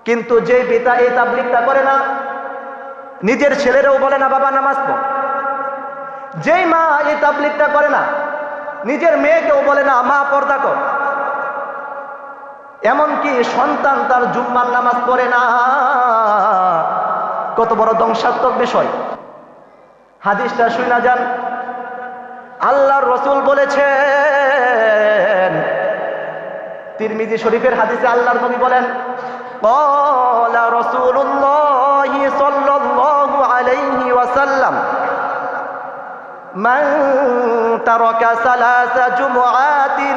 কিন্তু যে পিতা এই তাবলীগটা করে না, নিজের ছেলেরাও বলে না বাবা নামাজ পড়। যেই মা এই তাবলীগটা করে না, নিজের মেয়েকেও বলে না মা পর্দা কর। এমনকি সন্তান তার জুম্মার নামাজ পড়ে না। কত বড় ধ্বংসাত্মক বিষয়। হাদিসটা শুনা যান। আল্লাহর রাসূল বলেছেন, তিরমিজি শরীফের হাদিসে আল্লাহর নবী বলেন, ক্বালা রাসূলুল্লাহি সাল্লাল্লাহু আলাইহি ওয়াসাল্লাম, মান তারাকা সালাসা জুমআতিন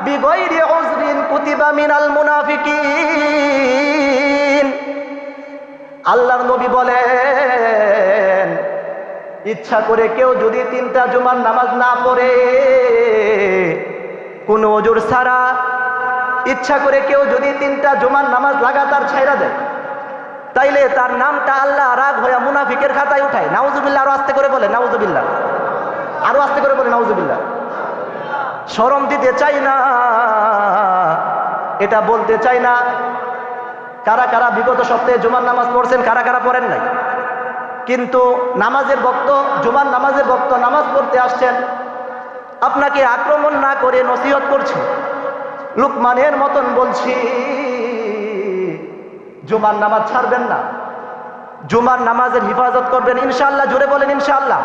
বিগাইরি উযরিন কুতিবা মিনাল মুনাফিকিন। আল্লাহর নবী বলেন, ইচ্ছা করে কেউ যদি 3টা জুমার নামাজ না পড়ে, কোনো ওজর ছাড়া ইচ্ছা করে কেউ যদি 3টা জুমার নামাজ লাগাতার ছাইরা দেয়, তাইলে তার নামটা আল্লাহ রাগ হইয়া মুনাফিকের খাতায় উঠায়। নাউজুবিল্লাহ। আরো আস্তে করে বলে নাউজুবিল্লাহ, আরো আস্তে করে বলে নাউজুবিল্লাহ। শরম দিতে চাই না, এটা বলতে চাই না। কারা কারা বিগত সপ্তাহে জুমার নামাজ পড়ছেন, কারা কারা পড়েন নাই? কিন্তু নামাজের বক্ত, জুমার নামাজের বক্ত, নামাজ পড়তে আসছেন, আপনাকে আক্রমণ না করে নসিহত করছি, লুকমানের মতন বলছি, জুমার নামাজ ছাড়বেন না, জুমার নামাজের হিফাজত করবেন ইনশাআল্লাহ। জোরে বলেন ইনশাআল্লাহ।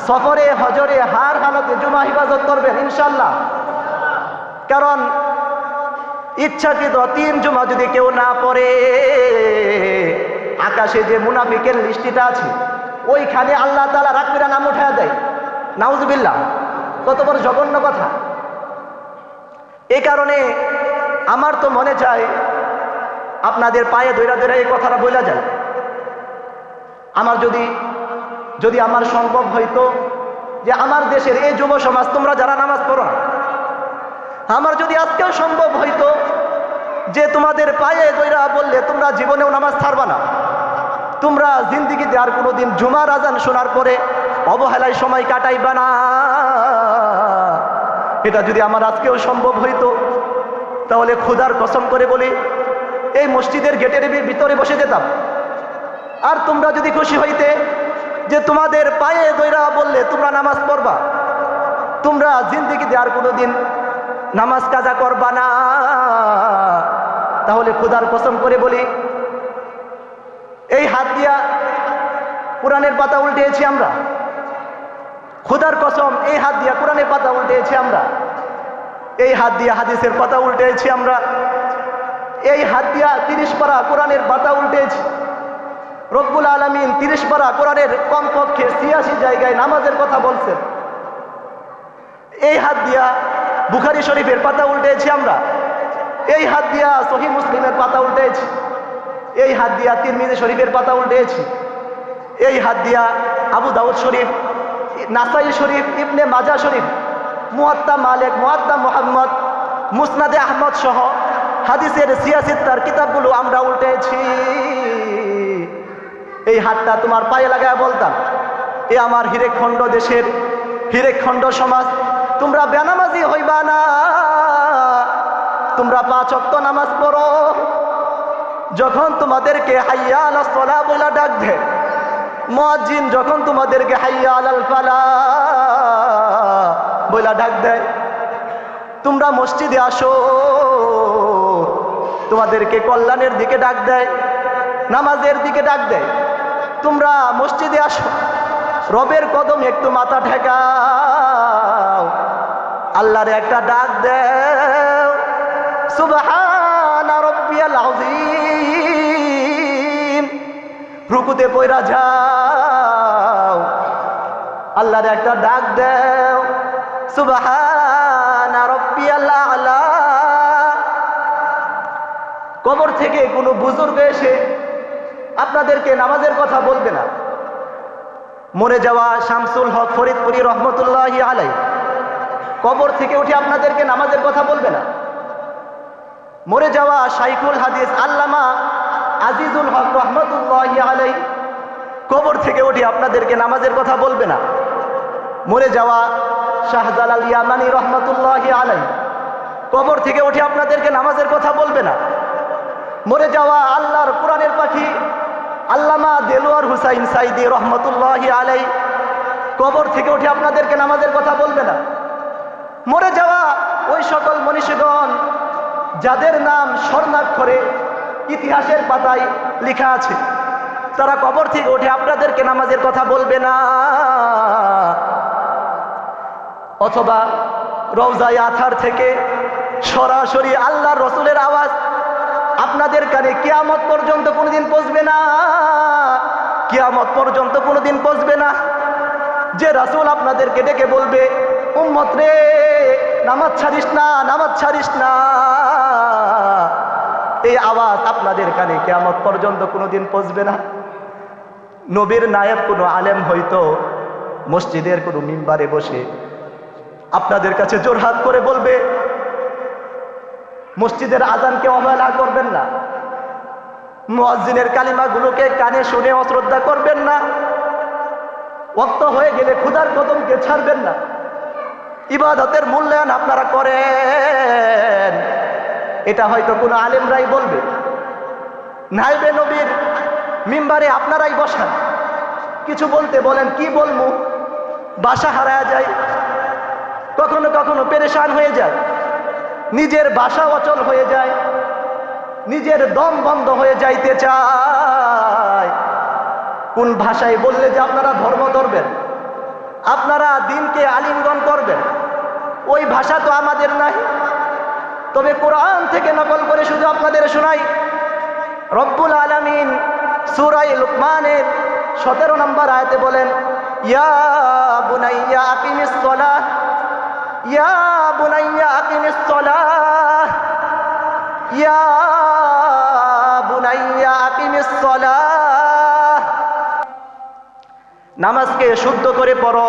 সফরে হজরে হার হালতে জুমা হিফাজত করবেন ইনশাআল্লাহ। কারণ ইচ্ছাকৃত 3 জুমা যদি কেউ না পড়ে, আকাশে যে মুনাফিকের লিস্টিটা আছে, ওইখানে আল্লাহ তাআলা রাগ করে নাম উঠায়া দেয়। নাউজুবিল্লাহ। কত বড় জঘন্য কথা। এই কারণে আমার তো মনে চায় আপনাদের পায়ে ধইরা ধইরা এই কথাটা বলা যায়। আমার যদি আমার সম্ভব হইতো যে আমার দেশের এই যুব সমাজ, তোমরা যারা নামাজ পড়ো না, আমার যদি আজকেও সম্ভব হইতো যে তোমাদের পায়ে ধইরা বললে তোমরা জীবনেও নামাজ ছাড়বা না, তোমরা জিন্দিগিতে আর কোনোদিন জুমার আজান শোনার পরে অবহেলায় সময় কাটাইবা না, এটা যদি আমার আজকেও সম্ভব হইতো, তাহলে খোদার কসম করে বলি এই মসজিদের গেটের ভিতরে বসে যেতাম। আর তোমরা যদি খুশি হইতে যে তোমাদের পায়ে ধইরা বললে তোমরা নামাজ পড়বা, তোমরা জিন্দিগিতে আর কোনোদিন নামাজ কাজা করবা না, তাহলে খোদার কসম করে বলি এই হাত দিয়া কোরআনের পাতা উল্টেছি আমরা। খোদার কসম, এই হাত দিয়া কোরআনের পাতা উল্টেছি আমরা, এই হাত দিয়া হাদিসের পাতা উল্টেছি আমরা, এই হাত দিয়া 30 পারা কোরআনের পাতা উল্টেছি। রব্বুল আলামিন 30 পারা কোরআনের কমপক্ষে 86 জায়গায় নামাজের কথা বলছেন। এই হাত দিয়া বুখারী শরীফের পাতা উল্টেছি আমরা, এই হাত দিয়া সহিহ মুসলিমের পাতা উল্টেছি, এই হাত দিয়া তিরমিজি শরীফের পাতা উল্টেছি, এই হাত দিয়া আবু দাউদ শরীফ, নাসাই শরীফ, ইবনে মাজাহ শরীফ, মুয়াত্তা মালিক, মুয়াত্তা মুহাম্মদ, মুসনাদে আহমদ সহ হাদিসের 86টার কিতাবগুলো আমরা উল্টেছি। এই হাতটা তোমার পায়ে লাগায় বলতাম, এ আমার হিরেখণ্ড দেশের, হিরেখণ্ড সমাজ, তোমরা বেনামাজি হইবা না, তোমরা 5 ওয়াক্ত নামাজ পড়ো। যখন তোমাদেরকে হাইয়া আলাস সালাহ বলে ডাক দেয়, মুয়াজ্জিন যখন তোমাদেরকে হাইয়া আলাল ফালাহ বলে ডাক দেয়, তোমরা মসজিদে আসো, তোমাদেরকে কল্যাণের দিকে ডাক দেয়, নামাজের দিকে ডাক দেয়, তোমরা মসজিদে আসো, রবের কদমে একটু মাথা ঠেকাও, আল্লাহর একটা ডাক দেও, সুবহানা রাব্বিয়াল আযীম, রুকুতে পয়রা যাও, আল্লাহর একটা ডাক দেও, সুবহানা রাব্বিয়াল আ'লা। কবর থেকে কোনো বুজুর্গ এসে আপনাদেরকে নামাজের কথা বলবে না। মরে যাওয়া শামসুল হক ফরিদপুরি রহমতুল্লাহি আলাইহি কবর থেকে উঠে আপনাদেরকে নামাজের কথা বলবে না। মরে যাওয়া শাইখুল হাদিস আল্লামা আজিজুল হক রহমতুল্লাহি আলাইহি কবর থেকে উঠে আপনাদেরকে নামাজের কথা বলবে না। মরে যাওয়া শাহজালাল ইয়ামানি রহমতুল্লাহি আলাইহি কবর থেকে উঠে আপনাদেরকে নামাজের কথা বলবে না। মরে যাওয়া আল্লাহর কোরআনের পাখি আল্লামা দেলোয়ার হুসাইন সাইদি রহমতুল্লাহি আলাই কবর থেকে উঠে আপনাদেরকে নামাজের কথা বলবে না। মরে যাওয়া ওই সকল মনীষীগণ যাদের নাম স্বর্ণাক্ষরে ইতিহাসের পাতায় লেখা আছে, তারা কবর থেকে উঠে আপনাদেরকে নামাজের কথা বলবে না। অথবা রওজায়ে আথার থেকে সরাসরি আল্লাহর রসুলের আওয়াজ আপনাদের কানে কিয়ামত পর্যন্ত কোনোদিন পৌঁছবে না, কিয়ামত পর্যন্ত কোনোদিন পৌঁছবে না। যে রাসূল আপনাদেরকে ডেকে বলবে, উম্মত রে নামাজ ছাড়িস না, নামাজ ছাড়িস না, এই আওয়াজ আপনাদের কানে কিয়ামত পর্যন্ত কোনোদিন পৌঁছবে না। নবীর নায়েব কোনো আলেম হয়তো মসজিদের কোনো মিম্বারে বসে আপনাদের কাছে জোরহাত করে বলবে, মসজিদের আজানকে অবহেলা করবেন না, মুয়াজ্জিনের কালিমাগুলোকে কানে শুনে অশ্রদ্ধা করবেন না, ওয়াক্ত হয়ে গেলে খোদার কদমকে ছাড়বেন না, ইবাদতের মূল্যায়ন আপনারা করেন। এটা হয়তো কোনো আলেমরাই বলবে। নাইবে নবীর মিম্বারে আপনারাই বসান, কিছু বলতে বলেন, কি বলবো, ভাষা হারায়া যায়, কখনো কখনো পেরেশান হয়ে যায়, নিজের ভাষা অচল হয়ে যায়, নিজের দম বন্ধ হয়ে যাইতে চায়। কোন ভাষায় বললে যে আপনারা ধর্ম ধরবেন, আপনারা দিনকে আলিঙ্গন করবেন, ওই ভাষা তো আমাদের নাই। তবে কোরআন থেকে নকল করে শুধু আপনাদের শোনাই। রব্বুল আলামিন সূরা লুকমানের 17 নম্বর আয়াতে বলেন, ইয়া বুনাইয়া আকিমিস সালাহ, ইয়া বুনাইয়া আকিমিস সালাহ, ইয়া বুনাইয়া আকিমিস সালাহ। নামাজকে শুদ্ধ করে পড়ো,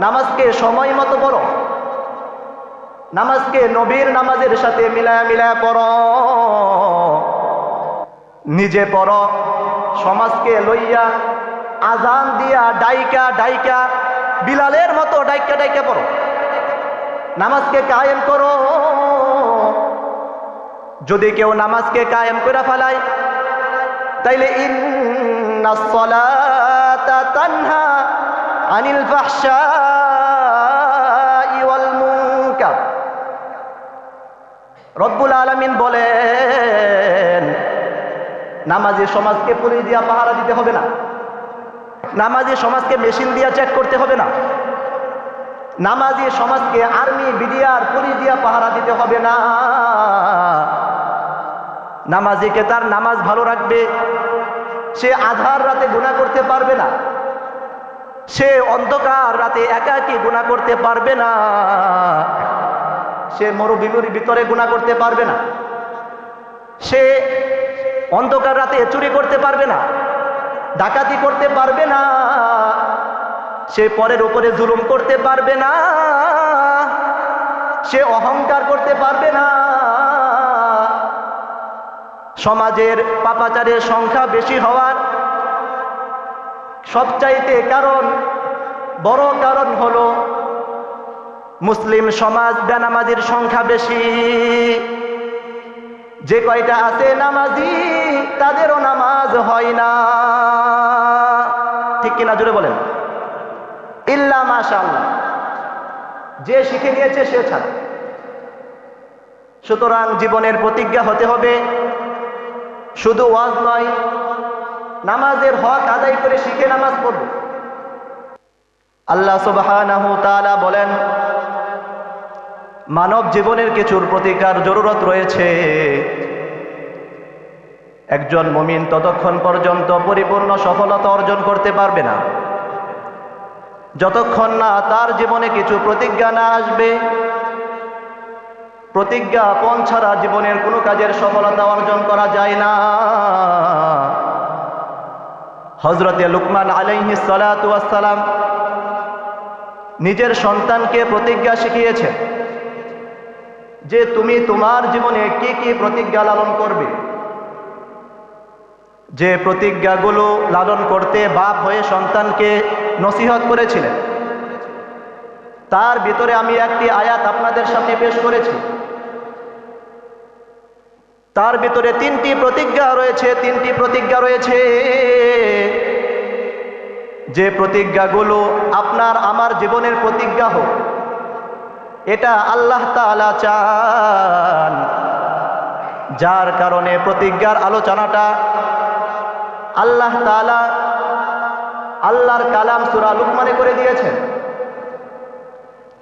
নামাজকে সময় মতো পড়ো, নামাজকে নবীর নামাজের সাথে মিলায়া মিলায়া পড়ো। নিজে পড়ো, সমাজকে লইয়া আজান দিয়া ডাইকা ডাইকা বিলালের মতো ডাইকা ডাইকা পড়ো। নামাজকে কায়েম করো। যদি কেউ নামাজকে কায়েম করে ফেলায়, তাইলে ইন্নাস সালাতা তানহা আনিল ফাহশাই ওয়াল মুনকার। রব্বুল আলামিন বলেন, নামাজি সমাজকে পুলিশ দিয়া পাহারা দিতে হবে না, নামাজি সমাজকে মেশিন দিয়া চেক করতে হবে না, নামাজি সমাজকে আর্মি বিডিআর পুলিশ দিয়া পাহারা দিতে হবে না। নামাজিকে তার নামাজ ভালো রাখবে, সে আধার রাতে গুনাহ করতে পারবে না, সে অন্ধকার রাতে একাকী গুনাহ করতে পারবে না, সে মরুভূমির ভিতরে গুনাহ করতে পারবে না, সে অন্ধকার রাতে চুরি করতে পারবে না, ডাকাতি করতে পারবে না, সে পরের উপরে জুলুম করতে পারবে না, সে অহংকার করতে পারবে না। সমাজের পাপাচারের সংখ্যা বেশি হওয়ার সবচাইতে বড় কারণ হলো মুসলিম সমাজ বেনামাজির সংখ্যা বেশি। যে কয়টা আছে নামাজি, তাদেরও নামাজ হয় না। ঠিক কিনা জোরে বলেন? ইল্লা মাশাআল্লাহ, যে শিখে নিয়েছে সে ছাড়া। সুতরাং জীবনের প্রতিজ্ঞা হতে হবে, শুধু ওয়াজ নয়, নামাজের হক আদায় করে শিখে নামাজ পড়ব। আল্লাহ সুবহানাহু তাআলা বলেন, মানব জীবনের কিছুর প্রতিকার জরুরত রয়েছে। একজন মুমিন ততক্ষণ পর্যন্ত পরিপূর্ণ সফলতা অর্জন করতে পারবে না, যতক্ষণ না তার জীবনে কিছু প্রতিজ্ঞা না আসবে। প্রতিজ্ঞাপন ছাড়া জীবনের কোনো কাজের সফলতা অর্জন করা যায় না। হযরতে লুকমান আলাইহিস সালাতু ওয়াস সালাম নিজের সন্তানকে প্রতিজ্ঞা শিখিয়েছেন যে তুমি তোমার জীবনে কি কি প্রতিজ্ঞা লালন করবে। যে প্রতিজ্ঞাগুলো লালন করতে বাপ হয়ে সন্তানকে নসিহত করেছিলেন, তার ভিতরে আমি একটি আয়াত আপনাদের সামনে পেশ করেছি। তার ভিতরে তিনটি প্রতিজ্ঞা রয়েছে যে প্রতিজ্ঞাগুলো আপনার আমার জীবনের প্রতিজ্ঞা হোক, এটা আল্লাহ তাআলা চান। যার কারণে প্রতিজ্ঞার আলোচনাটা আল্লাহ তাআলা আল্লাহর কালাম সূরা লুকমানে করে দিয়েছেন।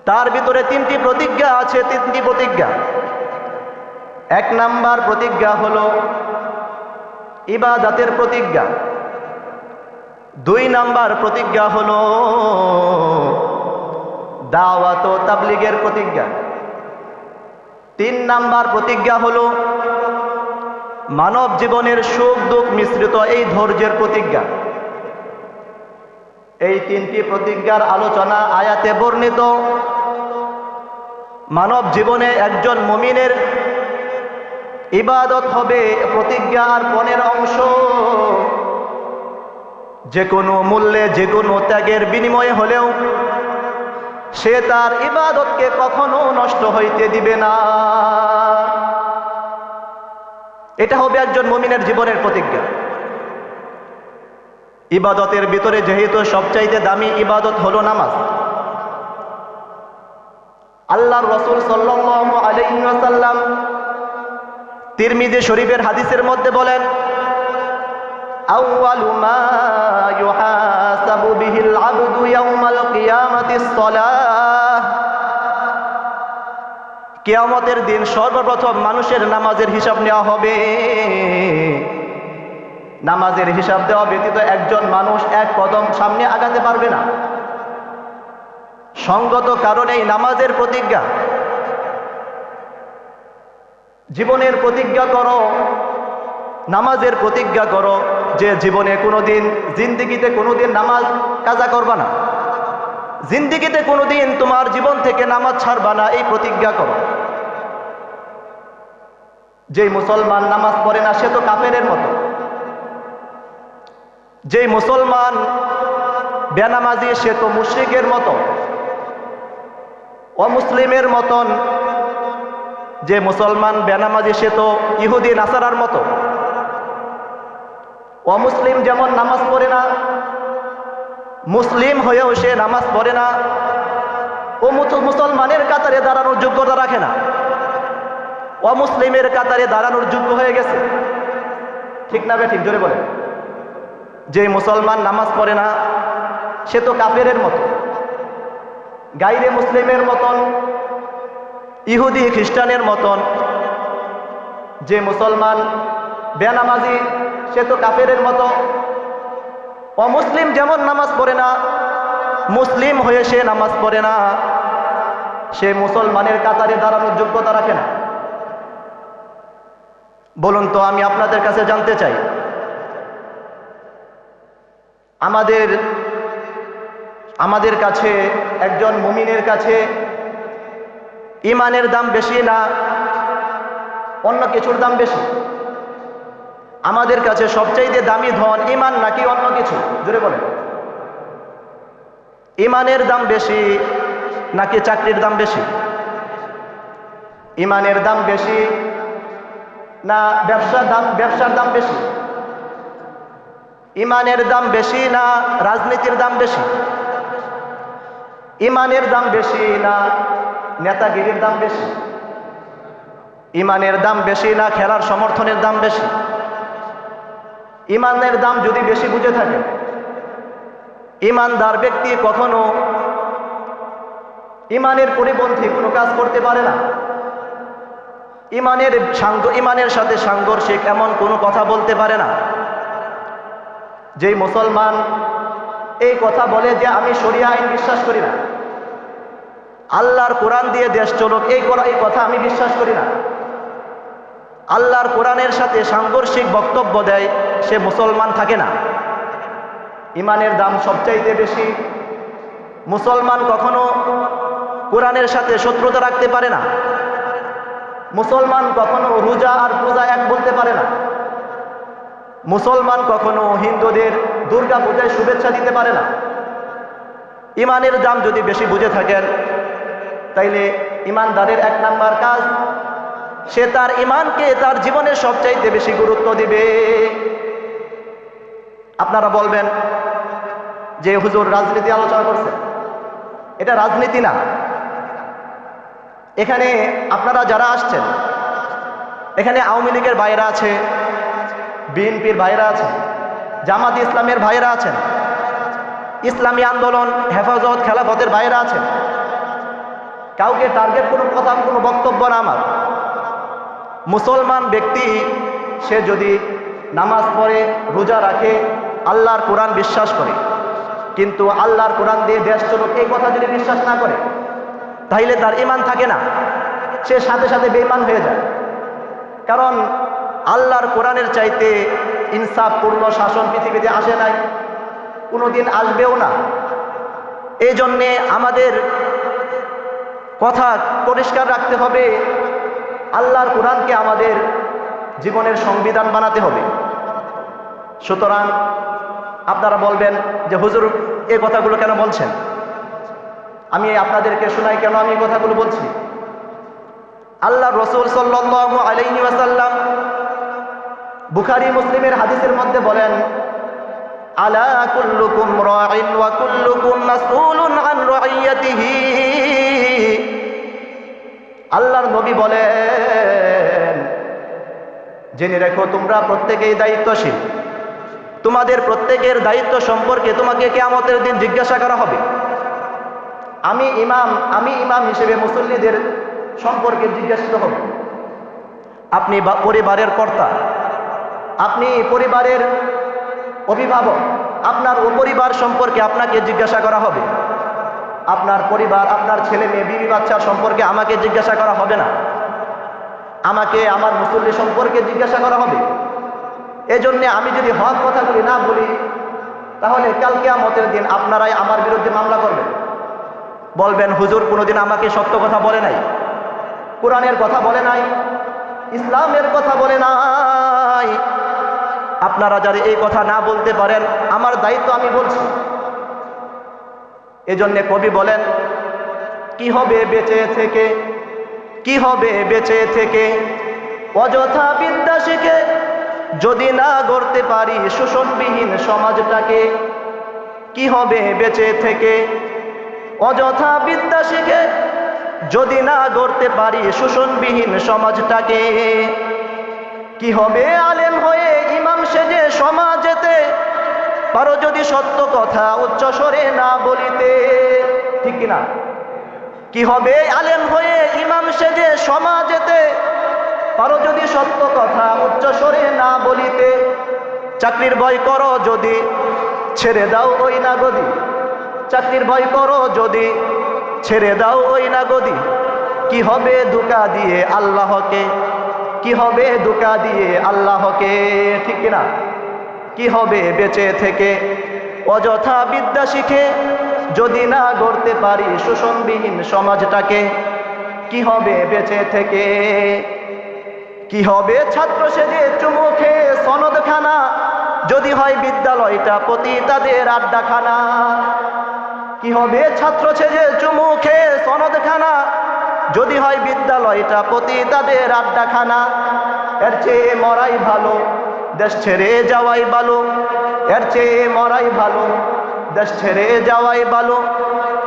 তার ভিতরে তিনটি প্রতিজ্ঞা আছে, তিনটি প্রতিজ্ঞা। এক নাম্বার প্রতিজ্ঞা হলো ইবাদতের প্রতিজ্ঞা, দুই নাম্বার প্রতিজ্ঞা হলো দাওয়াত ও তাবলীগের প্রতিজ্ঞা, তিন নাম্বার প্রতিজ্ঞা হলো মানব জীবনের সুখ দুঃখ মিশ্রিত এই ধৈর্যের প্রতিজ্ঞা। এই তিনটি প্রতিজ্ঞার আলোচনা আয়াতে বর্ণিত। মানব জীবনে একজন মুমিনের ইবাদত হবে প্রতিজ্ঞা আর পণের অংশ। যে কোনো মূল্যে, যে কোনো ত্যাগের বিনিময়ে হলেও সে তার ইবাদতকে কখনো নষ্ট হইতে দিবে না। এটা হবে একজন মুমিনের জীবনের প্রতিজ্ঞা। ইবাদতের ভিতরে যেহেতু সবচাইতে দামি ইবাদত হলো নামাজ, আল্লাহর রাসূল সাল্লাল্লাহু আলাইহি ওয়াসাল্লাম তিরমিজি শরীফের হাদিসের মধ্যে বলেন, আউয়ালু মা ইউহাসাবু বিহিল আবদু ইয়াউমাল কিয়ামাতিস সালাহ। কিয়ামতের দিন সর্বপ্রথম মানুষের নামাজের হিসাব নেওয়া হবে। নামাজের হিসাব দেওয়া ব্যতীত একজন মানুষ এক কদম সামনে আগাতে পারবে না। সঙ্গত কারণেই নামাজের প্রতিজ্ঞা। জীবনের প্রতিজ্ঞা করো, নামাজের প্রতিজ্ঞা করো যে জীবনে কোনোদিন, জিন্দেগিতে কোনোদিন নামাজ কাজা করবা না, জিন্দেগিতে কোনোদিন তোমার জীবন থেকে নামাজ ছাড়বা না, এই প্রতিজ্ঞা করো। যেই মুসলমান নামাজ পড়ে না সে তো কাফেরের মতো। যেই মুসলমান বেনামাজি সে তো মুশরিকের মতো, অমুসলিমের মতন। যে মুসলমান বেনামাজি সে তো ইহুদি নাসারার মতো। অমুসলিম যেমন নামাজ পড়ে না, মুসলিম হয়েও সে নামাজ পড়ে না, ও মুসলমানের কাতারে দাঁড়ানোর যোগ্যতা রাখে না, অমুসলিমের কাতারে দাঁড়ানোর যোগ্য হয়ে গেছে। ঠিক না ঠিক জোরে বলে। যে মুসলমান নামাজ পড়ে না সে তো কাফেরের মতো, গায়রে মুসলিমের মতন, ইহুদি খ্রিস্টানের মতন। যে মুসলমান বেনামাজি সে তো কাফেরের মতো। অমুসলিম যেমন নামাজ পড়ে না, মুসলিম হয়ে সে নামাজ পড়ে না, সে মুসলমানের কাতারে দাঁড়ানোর যোগ্যতা রাখে না। বলুন তো, আমি আপনাদের কাছে জানতে চাই, আমাদের কাছে, একজন মুমিনের কাছে ইমানের দাম বেশি না অন্য কিছুর দাম বেশি? আমাদের কাছে সবচাইতে দামি ধন ইমান নাকি অন্য কিছু? জোরে বলেন। ইমানের দাম বেশি নাকি চাকরির দাম বেশি? ইমানের দাম বেশি না ব্যবসার দাম বেশি? ইমানের দাম বেশি না রাজনীতির দাম বেশি? ইমানের দাম বেশি না নেতাগিরির দাম বেশি? ইমানের দাম বেশি না খেলার সমর্থনের দাম বেশি? ইমানের দাম যদি বেশি বুঝে থাকে, ইমানদার ব্যক্তি কখনো ইমানের পরিপন্থী কোনো কাজ করতে পারে না। ইমানের সাথে সাংঘর্ষিক এমন কোনো কথা বলতে পারে না। যেই মুসলমান এই কথা বলে যে আমি শরিয়া আইন বিশ্বাস করি না, আল্লাহর কোরআন দিয়ে দেশ চলুক, এই কথা আমি বিশ্বাস করি না, আল্লাহর কোরআনের সাথে সাংঘর্ষিক বক্তব্য দেয়, সে মুসলমান থাকে না। ইমানের দাম সবচাইতে বেশি। মুসলমান কখনো কোরআনের সাথে শত্রুতা রাখতে পারে না। মুসলমান কখনো রোজা আর পূজা এক বলতে পারে না। মুসলমান কখনো হিন্দুদের দুর্গা পূজায় শুভেচ্ছা দিতে পারে না। ইমানের দাম যদি বেশি বুঝে থাকেন, তাইলে ইমানদারের এক নাম্বার কাজ সে তার ঈমানকে তার জীবনের সবচাইতে বেশি গুরুত্ব দিবে। আপনারা বলবেন যে হুজুর রাজনীতি আলোচনা করছেন, এটা রাজনীতি না। এখানে আপনারা যারা আসছেন, এখানে আওয়ামী লীগের ভাইরা আছে, বিএনপির ভাইরা আছে, জামাত ইসলামের ভাইরা আছেন, ইসলামী আন্দোলন হেফাজত খেলাফতের ভাইরা আছেন। কাউকে টার্গেট কোনো কথা কোনো বক্তব্য না আমার। মুসলমান ব্যক্তি সে যদি নামাজ পড়ে, রোজা রাখে, আল্লাহর কোরআন বিশ্বাস করে, কিন্তু আল্লাহর কোরআন দিয়ে দেশ চলুক এই কথা যদি বিশ্বাস না করে, তাহলে তার ঈমান থাকে না, সে সাথে সাথে বেঈমান হয়ে যায়। কারণ আল্লাহর কোরআনের চাইতে ইনসাফপূর্ণ শাসন পৃথিবীতে আসে নাই, কোনোদিন আসবেও না। এই জন্যে আমাদের কথা পরিষ্কার রাখতে হবে, আল্লাহর কোরআনকে আমাদের জীবনের সংবিধান বানাতে হবে। সুতরাং আপনারা বলবেন যে হুজুর এই কথাগুলো কেন বলছেন? আমি আপনাদেরকে শোনাই কেন আমি এই কথাগুলো বলছি। আল্লাহ রাসূল সাল্লাল্লাহু আলাইহি ওয়াসাল্লাম বুখারী মুসলিমের হাদিসের মধ্যে বলেন, আলা কুল্লুকুম রাঈন ওয়া কুল্লুকুম মাসউলুন আন রাইয়াতিহি। আল্লাহর নবী বলেন, জেনে রেখো তোমরা প্রত্যেকেই দায়িত্বশীল, তোমাদের প্রত্যেকের দায়িত্ব সম্পর্কে তোমাকে কিয়ামতের দিন জিজ্ঞাসা করা হবে। আমি ইমাম হিসেবে মুসল্লিদের সম্পর্কে জিজ্ঞাসিত হব। আপনি পরিবারের কর্তা, আপনি পরিবারের অভিভাবক, আপনার পরিবার সম্পর্কে আপনাকে জিজ্ঞাসা করা হবে। আপনার পরিবার, আপনার ছেলে মেয়ে, বিবি বাচ্চার সম্পর্কে আমাকে জিজ্ঞাসা করা হবে না, আমাকে আমার মুসল্লি সম্পর্কে জিজ্ঞাসা করা হবে। এজন্য আমি যদি হক কথাগুলি না বলি, তাহলে কাল কিয়ামতের দিন আপনারাই আমার বিরুদ্ধে মামলা করবেন, বলবেন হুজুর কোনোদিন আমাকে সত্য কথা বলে নাই, কোরআনের কথা বলে নাই, ইসলামের কথা বলে নাই। আপনারা যারা এই কথা না বলতে পারেন, আমার দায়িত্ব আমি বলছি। এজন্য কবি বলেন, কি হবে বেঁচে থেকে, কি হবে বেঁচে থেকে, অযথা বিদ্যা শিখে যদি না গড়তে পারি শোষণবিহীন সমাজটাকে। কি হবে বেঁচে থেকে, অযথা বিদ্যা শিখে যদি না গড়তে পারি শোষণবিহীন সমাজটাকে। কি হবে আলেম হয়ে ইমাম সেজে সমাজেতে, পারো যদি সত্য কথা উচ্চ স্বরে না বলিতে। ঠিক কিনা? কি হবে আলেম হয়ে ইমাম সেজে সমাজেতে, পারো যদি সত্য কথা উচ্চ স্বরে না বলিতে। চাকরির ভয় করো যদি ছেড়ে দাও ওই না গদি, চাকরির ভয় করো যদি ছেড়ে দাও ওই না গদি। কি হবে ধোঁকা দিয়ে আল্লাহকে, কি হবে ধোঁকা দিয়ে আল্লাহকে। ঠিক কিনা? কি হবে বেঁচে থেকে, অযথা বিদ্যা শিখে যদি না গড়তে পারি শোষণবিহীন সমাজটাকে। কি হবে বেঁচে থেকে, কি হবে ছাত্র সেজে চুমুখে সনদখানা, যদি হয় বিদ্যালয়টা পতিতাদের আড্ডাখানা। কি হবে ছাত্র সেজে চুমুখে সনদখানা, যদি হয় বিদ্যালয়টা পতিতাদের আড্ডাখানা। এর চেয়ে মরাই ভালো, দেশ ছেড়ে যাওয়াই ভালো, এর চেয়ে মরাই ভালো, দেশ ছেড়ে যাওয়াই ভালো।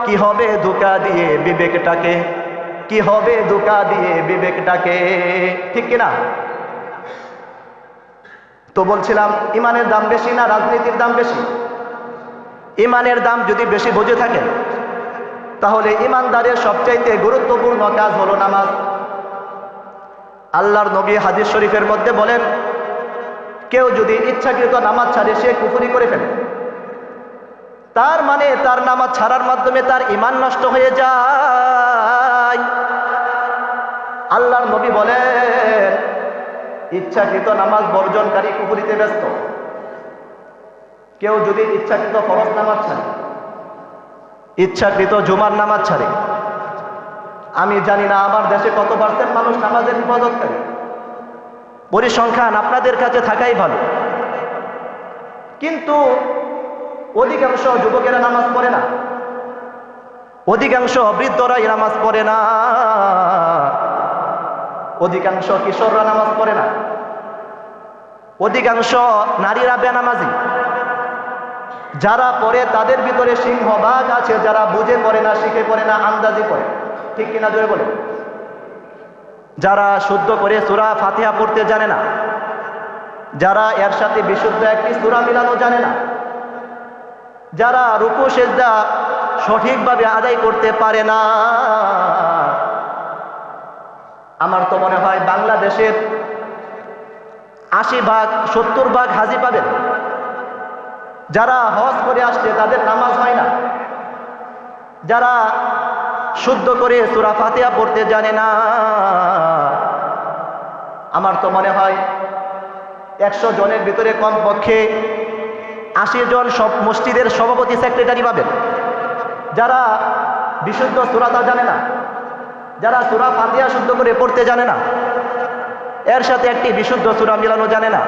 কি হবে ধোঁকা দিয়ে বিবেকটাকে, কি হবে ধোঁকা দিয়ে বিবেকটাকে। ঠিক কিনা? তো বলছিলাম, ইমানের দাম বেশি না রাজনীতির দাম বেশি? ইমানের দাম যদি বেশি বুঝে থাকেন, তাহলে ইমানদারের সবচাইতে গুরুত্বপূর্ণ কাজ হলো নামাজ। আল্লাহর নবী হাদিস শরীফের মধ্যে বলেন, কেউ যদি ইচ্ছাকৃত নামাজ ছাড়ে সে কুফরি করে ফেলে। তার মানে তার নামাজ ছাড়ার মাধ্যমে তার ঈমান নষ্ট হয়ে যায়। আল্লাহর নবী বলেন, ইচ্ছাকৃত নামাজ বর্জনকারী কুফরিতে ব্যস্ত। কেউ যদি ইচ্ছাকৃত ফরজ নামাজ ছাড়ে, ইচ্ছাকৃত জুমার নামাজ ছাড়ে, আমি জানি না আমার দেশে কত পার্সেন্ট মানুষ নামাজের হেফাজতকারী। পরিসংখ্যান আপনাদের কাছে থাকাই ভালো, কিন্তু অধিকাংশ যুবকেরা নামাজ পড়ে না, অধিকাংশ বৃদ্ধরাই নামাজ পড়ে না, অধিকাংশ কিশোররা নামাজ পড়ে না, অধিকাংশ নারীরা বেনামাজি। যারা পড়ে তাদের ভিতরে সিংহভাগ আছে যারা বুঝে পড়ে না, শিখে পড়ে না, আন্দাজি পড়ে। ঠিক কিনা জোরে বলে? যারা শুদ্ধ করে সূরা ফাতিহা পড়তে জানে না, যারা এর সাথে বিশুদ্ধ একটি সূরা মিলানো জানে না, যারা রুকু সিজদা সঠিকভাবে আদায় করতে পারে না, আমার তো মনে হয় বাংলাদেশের 80 ভাগ 70 ভাগ হাজি পাবেন যারা হজ করে আসছে তাদের নামাজ হয় না, যারা শুদ্ধ করে সূরা ফাতিহা পড়তে জানে না। আমার তো মনে হয় 100 জনের ভিতরে কমপক্ষে 80 জন সব মসজিদের সভাপতি সেক্রেটারি পাবেন যারা বিশুদ্ধ সূরাটা জানে না, যারা সূরা ফাতিহা শুদ্ধ করে পড়তে জানে না, এর সাথে একটি বিশুদ্ধ সূরা মিলানো জানে না,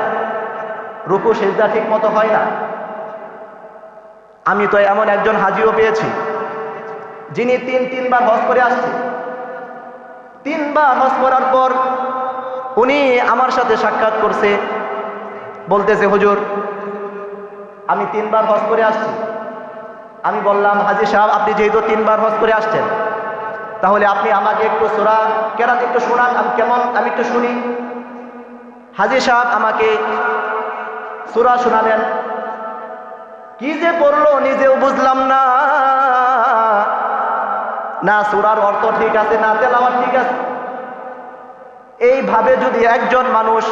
রুকু সিজদা ঠিক মতো হয় না। আমি তো এমন একজন হাজিও পেয়েছি যিনি তিনবার হজ করে আসছে। 3 বার হজ করার পর উনি আমার সাথে সাক্ষাৎ করছে, বলতেছে হুজুর আমি 3 বার হজ করে আসছি। আমি বললাম হাজী সাহেব আপনি যেহেতু 3 বার হজ করে আসছেন তাহলে আপনি আমাকে একটু সূরা কেরাত একটু শোনান, আমি একটু শুনি। হাজী সাহেব আমাকে সূরা শোনালেন, কি যে পড়লো নিজেও বুঝলাম না, না সূরার অর্থ ঠিক আছে না তেলাওয়াত ঠিক আছে। এইভাবে যদি একজন মানুষ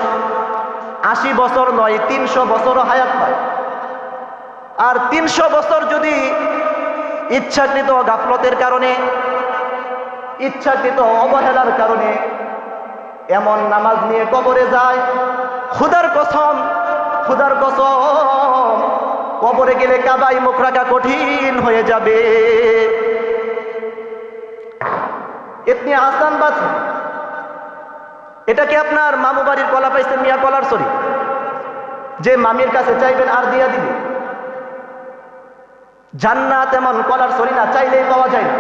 80 বছর নয় 300 বছরও হায়াত পায়, আর 300 বছর যদি ইচ্ছাকৃত গাফলতের কারণে, ইচ্ছাকৃত অবহেলার কারণে এমন নামাজ নিয়ে কবরে যায়, খোদার কসম কবরে গেলে কাবায় মুখ রাখা কঠিন হয়ে যাবে। এতনি আসান বাত, এটা কি আপনার মামু বাড়ির কলা পাইছেন মিয়া কলার সরি, যে মামির কাছে চাইবেন আর দিয়া দিবে? জান্নাত এমন কলার সরি না, চাইলেই পাওয়া যায় না,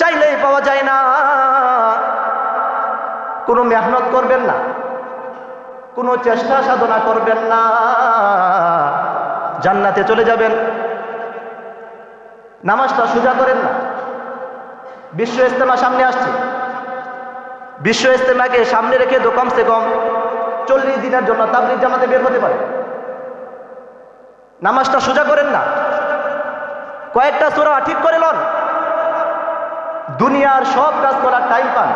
চাইলেই পাওয়া যায় না। কোনো মেহনত করবেন না, কোনো চেষ্টা সাধনা করবেন না, জান্নাতে চলে যাবেন। নামাজটা সোজা করেন না। বিশ্ব ইজতেমা সামনে আসছে, বিশ্ব ইজতেমাকে সামনে রেখে তো কমসে কম 40 দিনের জন্য তাবলীগ জামাতে বের হতে পারে। নামাজটা সোজা করেন না, কয়েকটা সূরা ঠিক করে লন। দুনিয়ার সব কাজ করার টাইম পান,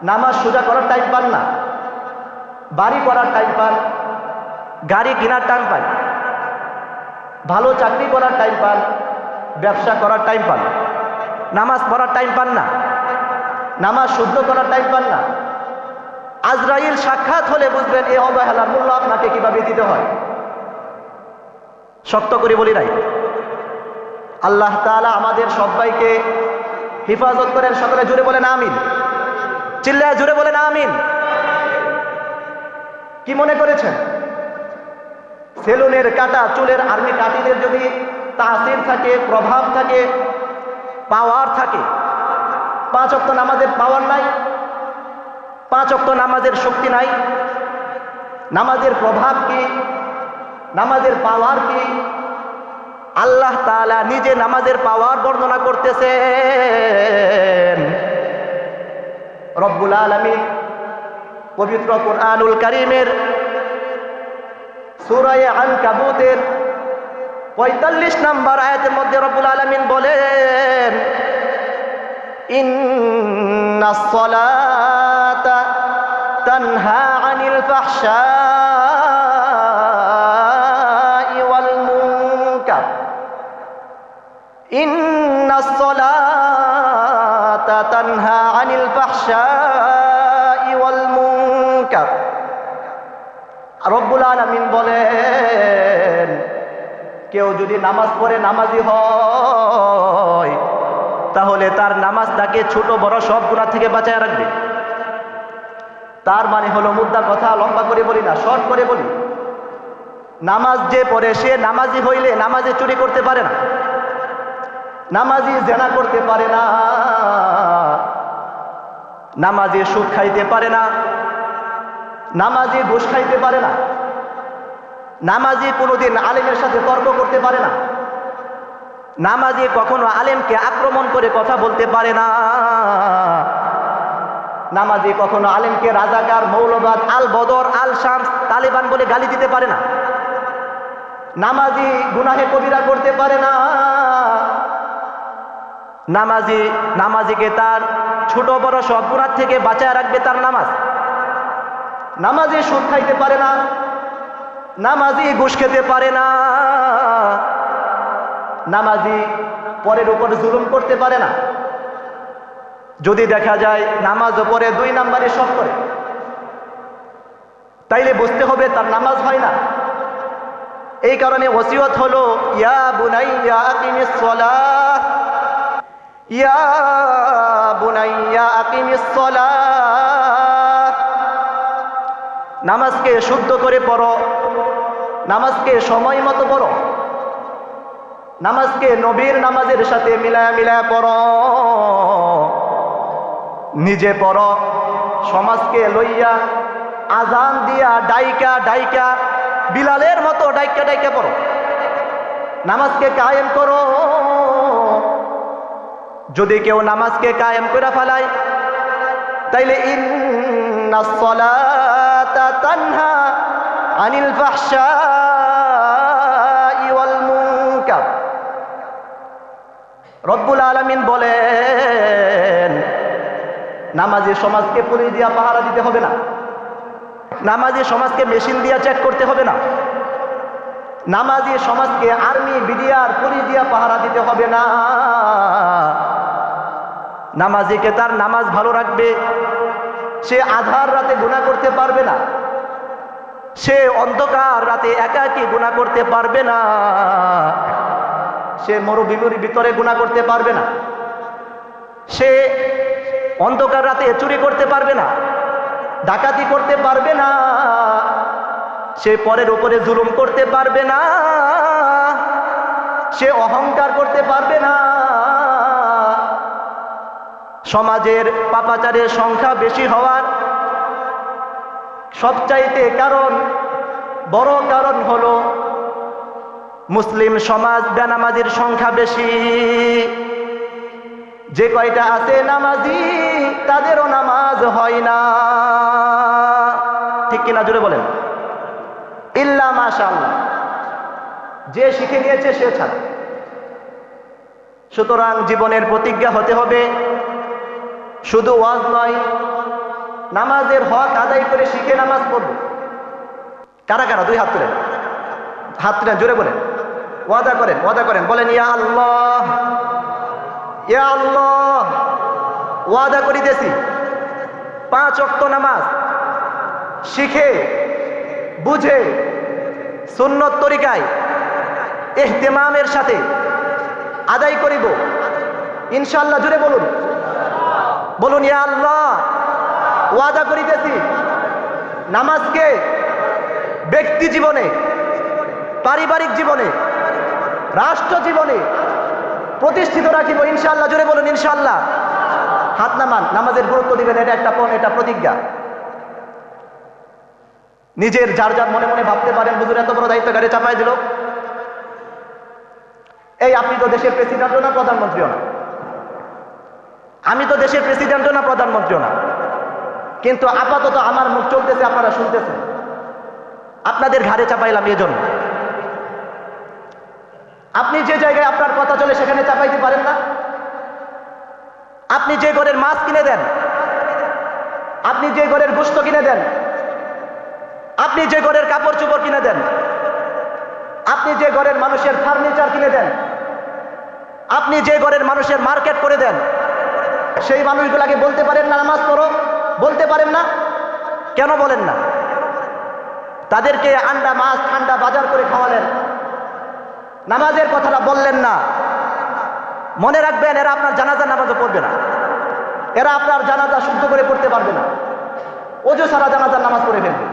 নামাজ সোজা করার টাইম পান না। বাড়ি করার টাইম পান, গাড়ি কেনার টাইম পান, ভালো চাকরি করার টাইম পান, ব্যবসা করার টাইম পান, নামাজ পড়ার টাইম পান না, নামাজ শুদ্ধ করার টাইম পান না। আজরাইল সাক্ষাৎ হলে বুঝবেন এই অবহেলার মূল্য আপনাকে কিভাবে দিতে হয়। শক্ত করে বলি নাই, আল্লাহ তাআলা আমাদের সবাইকে হেফাজত করেন। সকলে জুড়ে বলেন আমিন, চিল্লায় জুড়ে বলেন আমিন। কি মনে করেছেন সেলুনের কাটা চুলের আর্মি কাটিদের যদি তাসির থাকে, প্রভাব থাকে, পাওয়ার থাকে, 5 ওয়াক্ত নামাজের পাওয়ার নাই? 5 ওয়াক্ত নামাজের শক্তি নাই? নামাজের প্রভাব কি, নামাজের পাওয়ার কি? আল্লাহ তাআলা নিজে নামাজের পাওয়ার বর্ণনা করতেছেন। রব্বুল আলামিন পবিত্র কুরআনুল কারীমের সূরা আনকাবুতের 45 নম্বর আয়াতের মধ্যে রব্বুল আলামিন বলেন, ইন্নাস সালাতা তানহা আনিল ফাহশাই ওয়াল মুনকার, ইন্নাস সালাতা তানহা আনিল ফাহশাই ওয়াল মুনকার। রব্বুল আলামিন বলেন, কেউ যদি নামাজ পড়ে নামাজি হয় তাহলে তার নামাজ তাকে ছোট বড় সব গুনাহ থেকে বাঁচায় রাখবে। তার মানে হলো, মুদ্রা কথা লম্বা করে বলি না, শর্ট করে বলি, নামাজ যে পড়ে সে নামাজি হইলে নামাজে চুরি করতে পারে না, নামাজি জেনা করতে পারে না, নামাজি সুদ খাইতে পারে না, নামাজি ঘুষ খাইতে পারে না, নামাজি কোনোদিন আলেমের সাথে তর্ক করতে পারে না, নামাজি কখনো আলেমকে আক্রমণ করে কথা বলতে পারে না, নামাজি কখনো আলেমকে রাজাকার, মৌলবাদ, আল বদর, আল শামস, তালেবান বলে গালি দিতে পারে না, নামাজি গুনাহে কবিরা করতে পারে না, নামাজিকে তার ছোট বড় সব গুনাহ থেকে বাঁচায় রাখবে তার নামাজ। নামাজি সুদ খাইতে পারে না, নামাজি ঘুষ খেতে পারে না, নামাজি পরের উপর জুলুম করতে পারে না। যদি দেখা যায় নামাজ পড়ে 2 নাম্বারে সব করে, তাইলে বুঝতে হবে তার নামাজ হয় না। এই কারণে ওসিয়ত হলো, ইয়া বুনাইয়া আকিমিস সালাহ, ইয়া বুনাইয়া আকিমিস সালাহ। নামাজকে শুদ্ধ করে পড়ো, নামাজকে সময় মতো পড়ো, নামাজকে নবীর নামাজের সাথে মিলায়া পড়ো, নিজে পড়ো, সমাজকে লইয়া আজান দিয়া ডাইকা বিলালের মতো ডাইকা পড়ো, নামাজকে কায়েম করো। যদি কেউ নামাজকে কায়েম করে ফেলায়, তাইলে ইন্নাস সালাতা তানহা আনিল ফাহশাই ওয়াল মুনকার। রব্বুল আলামিন বলেন, নামাজি সমাজকে পুলিশ দিয়া পাহারা দিতে হবে না, নামাজি সমাজকে মেশিন দিয়া চেক করতে হবে না, নামাজি সমাজকে আর্মি, বিডিআর, পুলিশ দিয়া পাহারা দিতে হবে না। নামাজিকে তার নামাজ ভালো রাখবে, সে আধার রাতে গুনাহ করতে পারবে না, সে অন্ধকার রাতে একাকী গুনাহ করতে পারবে না, সে মরুভূমির ভিতরে গুনাহ করতে পারবে না, সে অন্ধকার রাতে চুরি করতে পারবে না, ডাকাতি করতে পারবে না, সে পরের উপরে জুলুম করতে পারবে না, সে অহংকার করতে পারবে না। সমাজের পাপাচারের সংখ্যা বেশি হওয়ার সবচাইতে বড় কারণ হলো মুসলিম সমাজ বেনামাজির সংখ্যা বেশি। যে কয়টা আছে নামাজি, তাদেরও নামাজ হয় না। ঠিক কিনা জোরে বলেন? ইল্লা মাশাআল্লাহ, যে শিখে নিয়েছে সে ছাড়া। সুতরাং জীবনের প্রতিজ্ঞা হতে হবে, শুধু ওয়াজ নয়, নামাজের হক আদায় করে শিখে নামাজ পড়ব। কারা কারা 2 হাত তুলেন, হাত তুলেন, জোরে বলেন, ওয়াদা করেন, বলেন ইয়া আল্লাহ, ইয়া আল্লাহ, ওয়াদা করিতেছি 5 ওয়াক্ত নামাজ শিখে বুঝে সুন্নত তরিকায় ইহতিমামের সাথে আদায় করিব ইনশাআল্লাহ। জুড়ে বলুন ইয়া আল্লাহ, ওয়াদা করিতেছি নামাজকে ব্যক্তি জীবনে, পারিবারিক জীবনে, রাষ্ট্র জীবনে প্রতিষ্ঠিত রাখিব ইনশাআল্লাহ। জুড়ে বলুন ইনশাআল্লাহ। হাত নামান, নামাজের গুরুত্ব দিবেন, এটা প্রতিজ্ঞা। নিজের যার মনে মনে ভাবতে পারেন, হুজুর এত বড় দায়িত্ব গাড়ি চাপাই দিল। এই আপনি তো দেশের প্রেসিডেন্টও না, প্রধানমন্ত্রীও না, আমি তো দেশের প্রেসিডেন্টও না, প্রধানমন্ত্রীও না, কিন্তু আপাতত আমার মুখ চলতেছে, আপনারা শুনতেছেন, আপনাদের ঘাড়ে চাপাইলাম এজন্য। আপনি যে জায়গায় আপনার কথা চলে সেখানে চাপাইতে পারেন না। আপনি যে ঘরের মাছ কিনে দেন, আপনি যে ঘরের গোশত কিনে দেন, আপনি যে ঘরের কাপড় চোপড় কিনে দেন, আপনি যে ঘরের মানুষের ফার্নিচার কিনে দেন, আপনি যে ঘরের মানুষের মার্কেট করে দেন, সেই মানুষগুলাকে বলতে পারেন না নামাজ পড়ো? বলতে পারেন না? কেন বলেন না? তাদেরকে আন্ডা, মাছ, ঠান্ডা বাজার করে খাওয়ালেন, নামাজের কথাটা বললেন না। মনে রাখবেন, এরা আপনার জানাজা নামাজও পড়বে না, এরা আপনার জানাজা শুদ্ধ করে পড়তে পারবে না, ওযু ছাড়া জানাজার নামাজ পড়ে ফেলবে।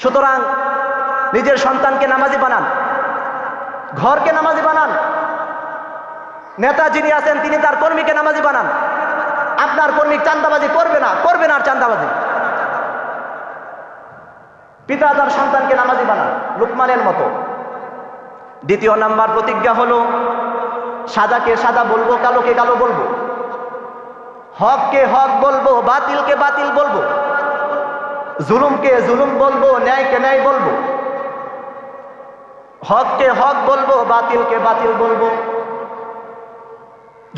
সুতরাং নিজের সন্তানকে নামাজি বানান, ঘরকে নামাজি বানান, নেতা যিনি আছেন তিনি তার কর্মীকে নামাজি বানান, আপনার কর্মী চাঁদাবাজি করবে না আর চাঁদাবাজি। পিতা তার সন্তানকে নামাজি বানান লুকমানের মতো। দ্বিতীয় নাম্বার প্রতিজ্ঞা হলো, সাদাকে সাদা বলবো, কালোকে কালো বলবো, হককে হক বলবো, বাতিলকে বাতিল বলবো, জুলুমকে জুলুম বলবো, ন্যায়কে ন্যায় বলবো, হককে হক বলবো, বাতিলকে বাতিল বলবো।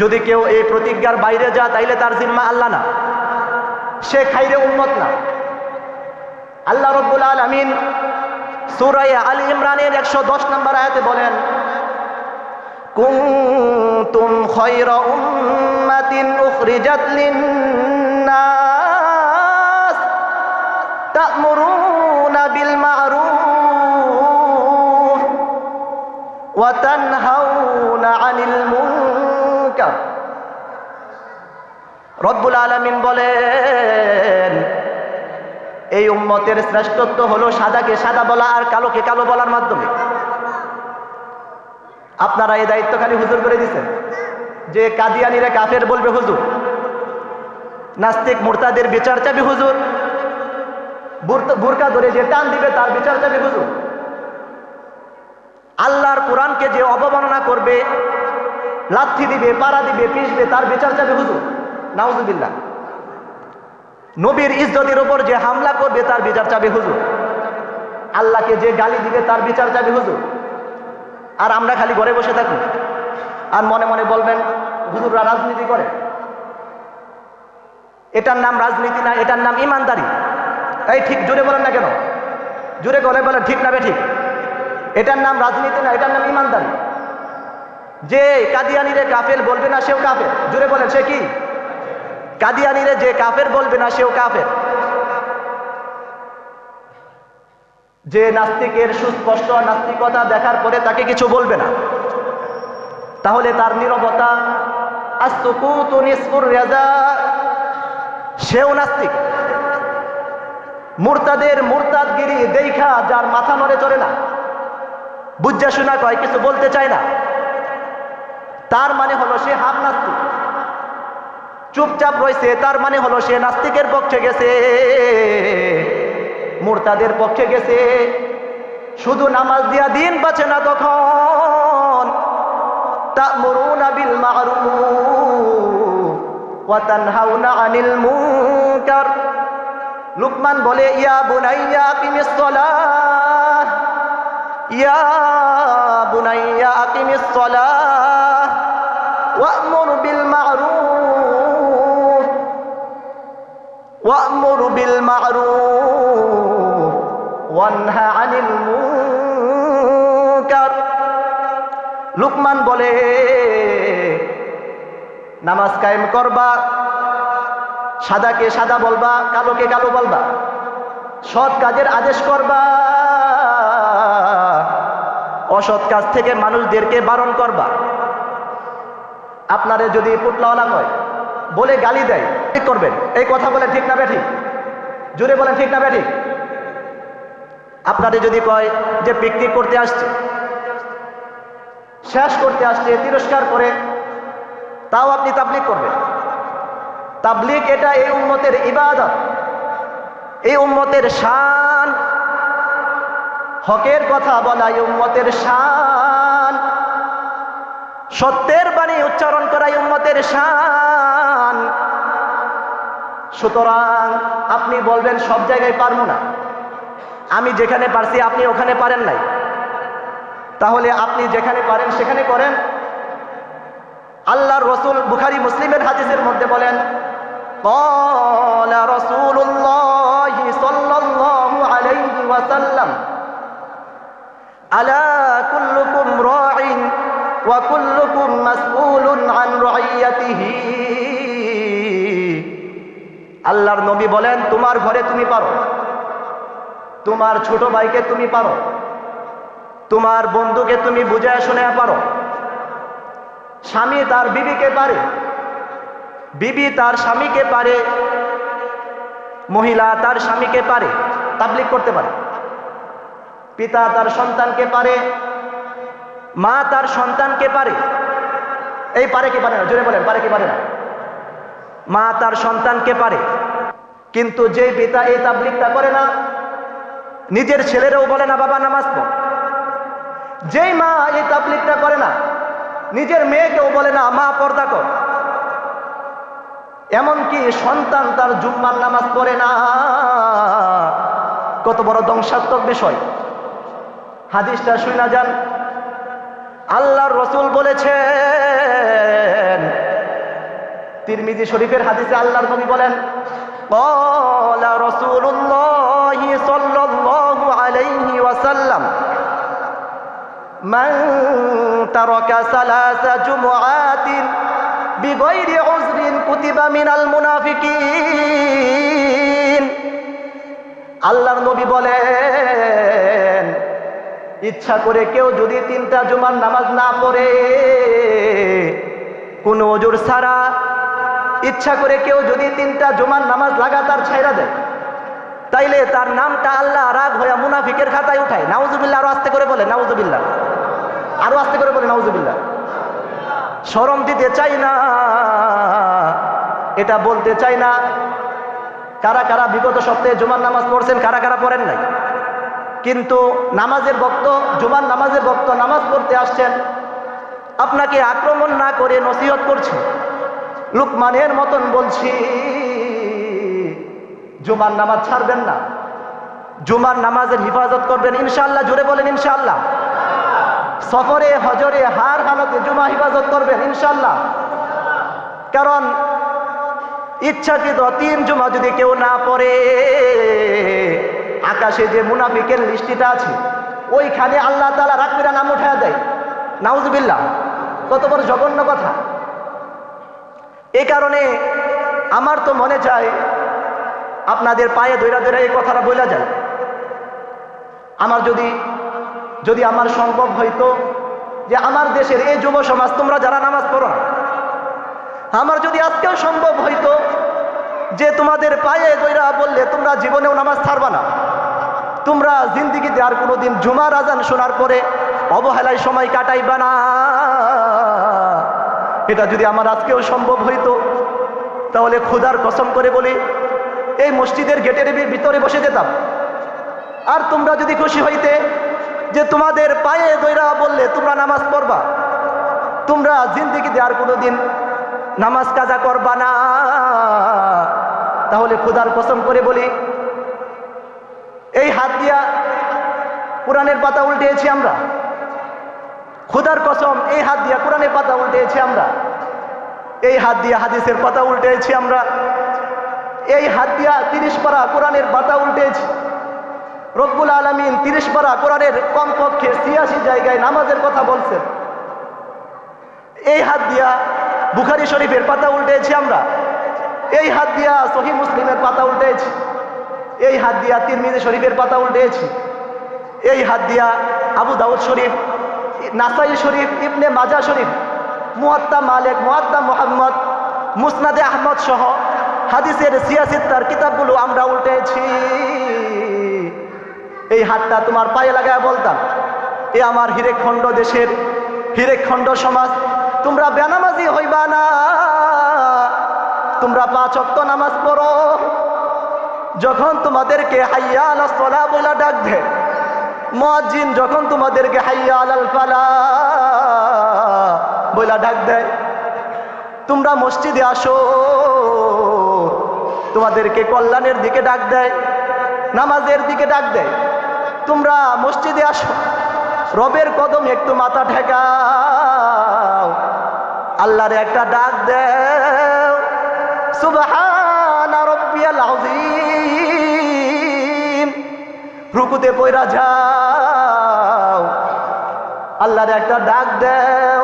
যদি কেউ এই প্রতিজ্ঞার বাইরে যা, তাইলে তার জিম্মা আল্লাহ না, সে খাইরে উম্মত না। আল্লাহ রাব্বুল আলামিন সূরা আলী ইমরানের 110 নম্বর আয়াতে বলেন, কুনতুম খায়রা উম্মাতিন উখরিজাত লিন-নাস তা'মুরুনা বিল মা'রুফ ওয়া তানহাউনা আনিল মুনকার। রব্বুল আলামিন বলেন, এই উম্মতের শ্রেষ্ঠত্ব হলো সাদাকে সাদা বলা আর কালোকে কালো বলার মাধ্যমে। আপনারা এই দায়িত্ব খালি হুজুর করে দিচ্ছেন যে কাদিয়ানিরা কাফের বলবে হুজুর, নাস্তিক মুরতাদের বিচার চাবি হুজুর, বুরকা ধরে যে টান দিবে তার বিচার চাবি হুজুর, আল্লাহর কোরআনকে যে অবমাননা করবে, লাথি দিবে, পাড়া দিবে, পিষবে, তার বিচার চাবি হুজুর। নাউজুবিল্লাহ। নবীর ইজ্জতের উপর যে হামলা করবে তার বিচার চাবে হুজুর। আল্লাহকে যে গালি দিবে তার বিচার চাবে হুজুর। আর আমরা খালি ঘরে বসে থাকি আর মনে মনে বলবেন হুজুররা রাজনীতি করে। এটার নাম রাজনীতি না, এটার নাম ইমানদারি। এই ঠিক জোরে বলেন না কেন? জোরে গলে বলেন ঠিক না বেঠিক? এটার নাম রাজনীতি না, এটার নাম ইমানদারি। যে কাদিয়ানিরে কাফের বলবে না সেও কাফের। জোরে বলেন সে কি? কাদিয়ানিরে যে কাফের বলবে না সেও কাফের। যে নাস্তিকের সুস্পষ্ট নাস্তিকতা দেখার পরে তাকে কিছু বলবে না, তাহলে তার নীরবতা আসসুকুতু নিসফুর রিজা, সেও নাস্তিক। মুরতাদের মুরতাদগিরি দেখা যার মাথা নড়ে চলে না, বুঝা শোনা কয়, কিছু বলতে চায় না, তার মানে হলো সে হাফ নাস্তিক। চুপচাপ রয়েছে তার মানে হলো সে নাস্তিকের পক্ষে গেছে, মুরতাদের পক্ষে গেছে। শুধু নামাজ দিয়া দিন বাঁচে না তখন। তা'মুরুনা বিল মা'রুফ ওয়া তানহাউনা আনিল মুনকার। লুকমান বলে, ইয়া বুনাইয়া আকিমিস সালাহ, ইয়া বুনাইয়া আকিমিস সালাহ ওয়া'মুর বিল মা'রুফ ওয়া'মুর বিল মা'রুফ ওয়ানহা আনিল মুনকার। লুকমান বলে, নামাজ কায়েম করবা, সাদাকে সাদা বলবা, কালোকে কালো বলবা, সৎ কাজের আদেশ করবা, অসৎ কাজ থেকে মানুষদেরকে বারণ করবা। আপনারে যদি পুটলাওয়ালা কয়, বলে গালি দেয়, ঠিক করবেন। এই কথা বলেন ঠিক না বেঠিক? জোরে বলেন ঠিক না বেঠিক? আপনারে যদি কয় যে পিকনিক করতে আসছে, শেষ করতে আসছে, তিরস্কার করে, তাও আপনি তাবলীগ করবেন। তাবলীগ এটা এই উম্মতের ইবাদত, এই উম্মতের শান। হকের কথা বলা এই উম্মতের শান, সত্যের বাণী উচ্চারণ করা এই উম্মতের শান। সুতরাং আপনি বলবেন সব জায়গায় পারবো না, আমি যেখানে পারছি আপনি ওখানে পারেন নাই, তাহলে আপনি যেখানে পারেন সেখানে করেন। আল্লাহর রাসূল বুখারী মুসলিমের হাদিসের মধ্যে বলেন, ক্বালা রাসূলুল্লাহি সাল্লাল্লাহু আলাইহি ওয়াসাল্লাম, আলা কুল্লুকুম রাঈন ওয়া কুল্লুকুম মাসউলুন আন রাইয়াতিহি। আল্লাহর নবী বলেন, তোমার ঘরে তুমি পারো, তোমার ছোট ভাইকে তুমি পারো, তোমার বন্ধুকে তুমি বুঝায় শুনে পারো, স্বামী তার বিবিকে পারে, বিবি তার স্বামীকে পারে, মহিলা তার স্বামীকে পারে, তাবলীগ করতে পারে, পিতা তার সন্তানকে পারে, মা তার সন্তানকে পারে। এই পারে কি পারে না? জোরে বলেন, পারে কি পারে না? মা তার সন্তানকে পারে, কিন্তু যে পিতা এই তাবলীগটা করে না, নিজের ছেলেরাও বলে না বাবা নামাজ পড়। যেই মা এই তাবলীগটা করে না, নিজের মেয়েকেও বলে না মা পর্দা কর। এমনকি সন্তান তার জুম্মার নামাজ পড়ে না। কত বড় ধ্বংসাত্মক বিষয়। হাদিসটা শুনা যান। আল্লাহর রাসূল বলেছেন, তিরমিজি শরীফের হাদিসে আল্লাহর নবী বলেন, ক্বালা রাসূলুল্লাহি সাল্লাল্লাহু আলাইহি ওয়াসাল্লাম, মান তারাকা সালাসা জুমআতিন বিগাইরি উযরিন কুতিবা মিনাল মুনাফিকিন। আল্লাহর নবী বলেন, ইচ্ছা করে কেউ যদি 3টা জুমার নামাজ না পড়ে, কোনো ওজর ছাড়া ইচ্ছা করে কেউ যদি 3টা জুমার নামাজ লাগাতার ছাইরা দেয়, তাইলে তার নামটা আল্লাহ রাগ হইয়া মুনাফিকের খাতায় উঠায়। নাউজুবিল্লাহ। আরো আস্তে করে বলে নাউজুবিল্লাহ, আরো আস্তে করে বলে নাউজুবিল্লাহ। শরম দিতে চাই না, এটা বলতে চাই না। কারা কারা বিগত সপ্তাহে জুমার নামাজ পড়ছেন, কারা কারা পড়েন নাই, কিন্তু নামাজের বক্ত, জুমার নামাজের বক্ত নামাজ পড়তে আসছেন, আপনাকে আক্রমণ না করে নসিহত করছি, লুকমানের মতন বলছি, জুমার নামাজ ছাড়বেন না, জুমার নামাজের হিফাজত করবেন ইনশাআল্লাহ। জোরে বলেন ইনশাআল্লাহ। সফরে হজরে হার হালতে জুমা হিফাজত করবেন ইনশাআল্লাহ। কারণ ইচ্ছাকৃত 3 জুমা যদি কেউ না পড়ে, আকাশে যে মুনাফিকের লিস্টিটা আছে, ওইখানে আল্লাহ তাআলা রাখবিরা নাম উঠায়া দেয়। নাউজুবিল্লাহ। কত বড় জঘন্য কথা। এই কারণে আমার তো মনে চায় আপনাদের পায়ে ধইরা ধইরা এই কথাটা বলা যায়। আমার যদি আমার সম্ভব হইতো যে আমার দেশের এই যুব সমাজ, তোমরা যারা নামাজ পড়ো না, আমার যদি আজকেও সম্ভব হইতো যে তোমাদের পায়ে ধইরা বললে তোমরা জীবনেও নামাজ ছাড়বা না, তোমরা জিন্দিগিতে আর কোনোদিন জুমার আজান শোনার পরে অবহেলায় সময় কাটাইবা না, এটা যদি আমার আজকেও সম্ভব হইতো, তাহলে খোদার কসম করে বলি এই মসজিদের গেটের ভিতরে বসে যেতাম। আর তোমরা যদি খুশি হইতে যে তোমাদের পায়ে ধইরা বললে তোমরা নামাজ পড়বা, তোমরা জিন্দিগিতে আর কোনোদিন নামাজ কাজা করবা না, তাহলে খোদার কসম করে বলি এই হাত দিয়া কোরআনের পাতা উল্টেছি আমরা। খোদার কসম, এই হাত দিয়া কোরআনের পাতা উল্টেছি আমরা। এই হাত দিয়া হাদিসের পাতা উল্টেছি আমরা। এই হাত দিয়া 30 পারা কোরআনের পাতা উল্টেছি। রব্বুল আলামিন 30 পারা কোরআনের কমপক্ষে 86 জায়গায় নামাজের কথা বলছেন। এই হাত দিয়া বুখারী শরীফের পাতা উল্টেছি আমরা। এই হাত দিয়া সহিহ মুসলিমের পাতা উল্টেছি। এই হাত দিয়া তিরমিজি শরীফের পাতা উল্টেছি। এই হাত দিয়া আবু দাউদ শরীফ, নাসাই শরীফ, ইবনে মাজা শরীফ, মুয়াত্তা মালিক, মুয়াত্তা মুহাম্মদ, মুসনাদে আহমদ সহ হাদিসের 86 কিতাবগুলো আমরা উল্টেছি। এই হাতটা তোমার পায়ে লাগায় বলতাম, এ আমার হিরেখণ্ড দেশের, হিরেখণ্ড সমাজ, তোমরা বেনামাজি হইবা না, তোমরা 5 ওয়াক্ত নামাজ পড়ো। যখন তোমাদেরকে হাইয়া আলাস সালাহ বইলা ডাক দেয়, মুয়াজ্জিন যখন তোমাদেরকে হাইয়া আলাল ফালাহ বইলা ডাক দেয়, তোমরা মসজিদে আসো, তোমাদেরকে কল্যাণের দিকে ডাক দেয়, নামাজের দিকে ডাক দেয়, তোমরা মসজিদে আসো, রবের কদমে একটু মাথা ঠেকাও, আল্লাহর একটা ডাক দেও, সুবহান রাব্বিয়াল আযীম, রুকুতে পয়রা যাও, আল্লাহর একটা ডাক দেও,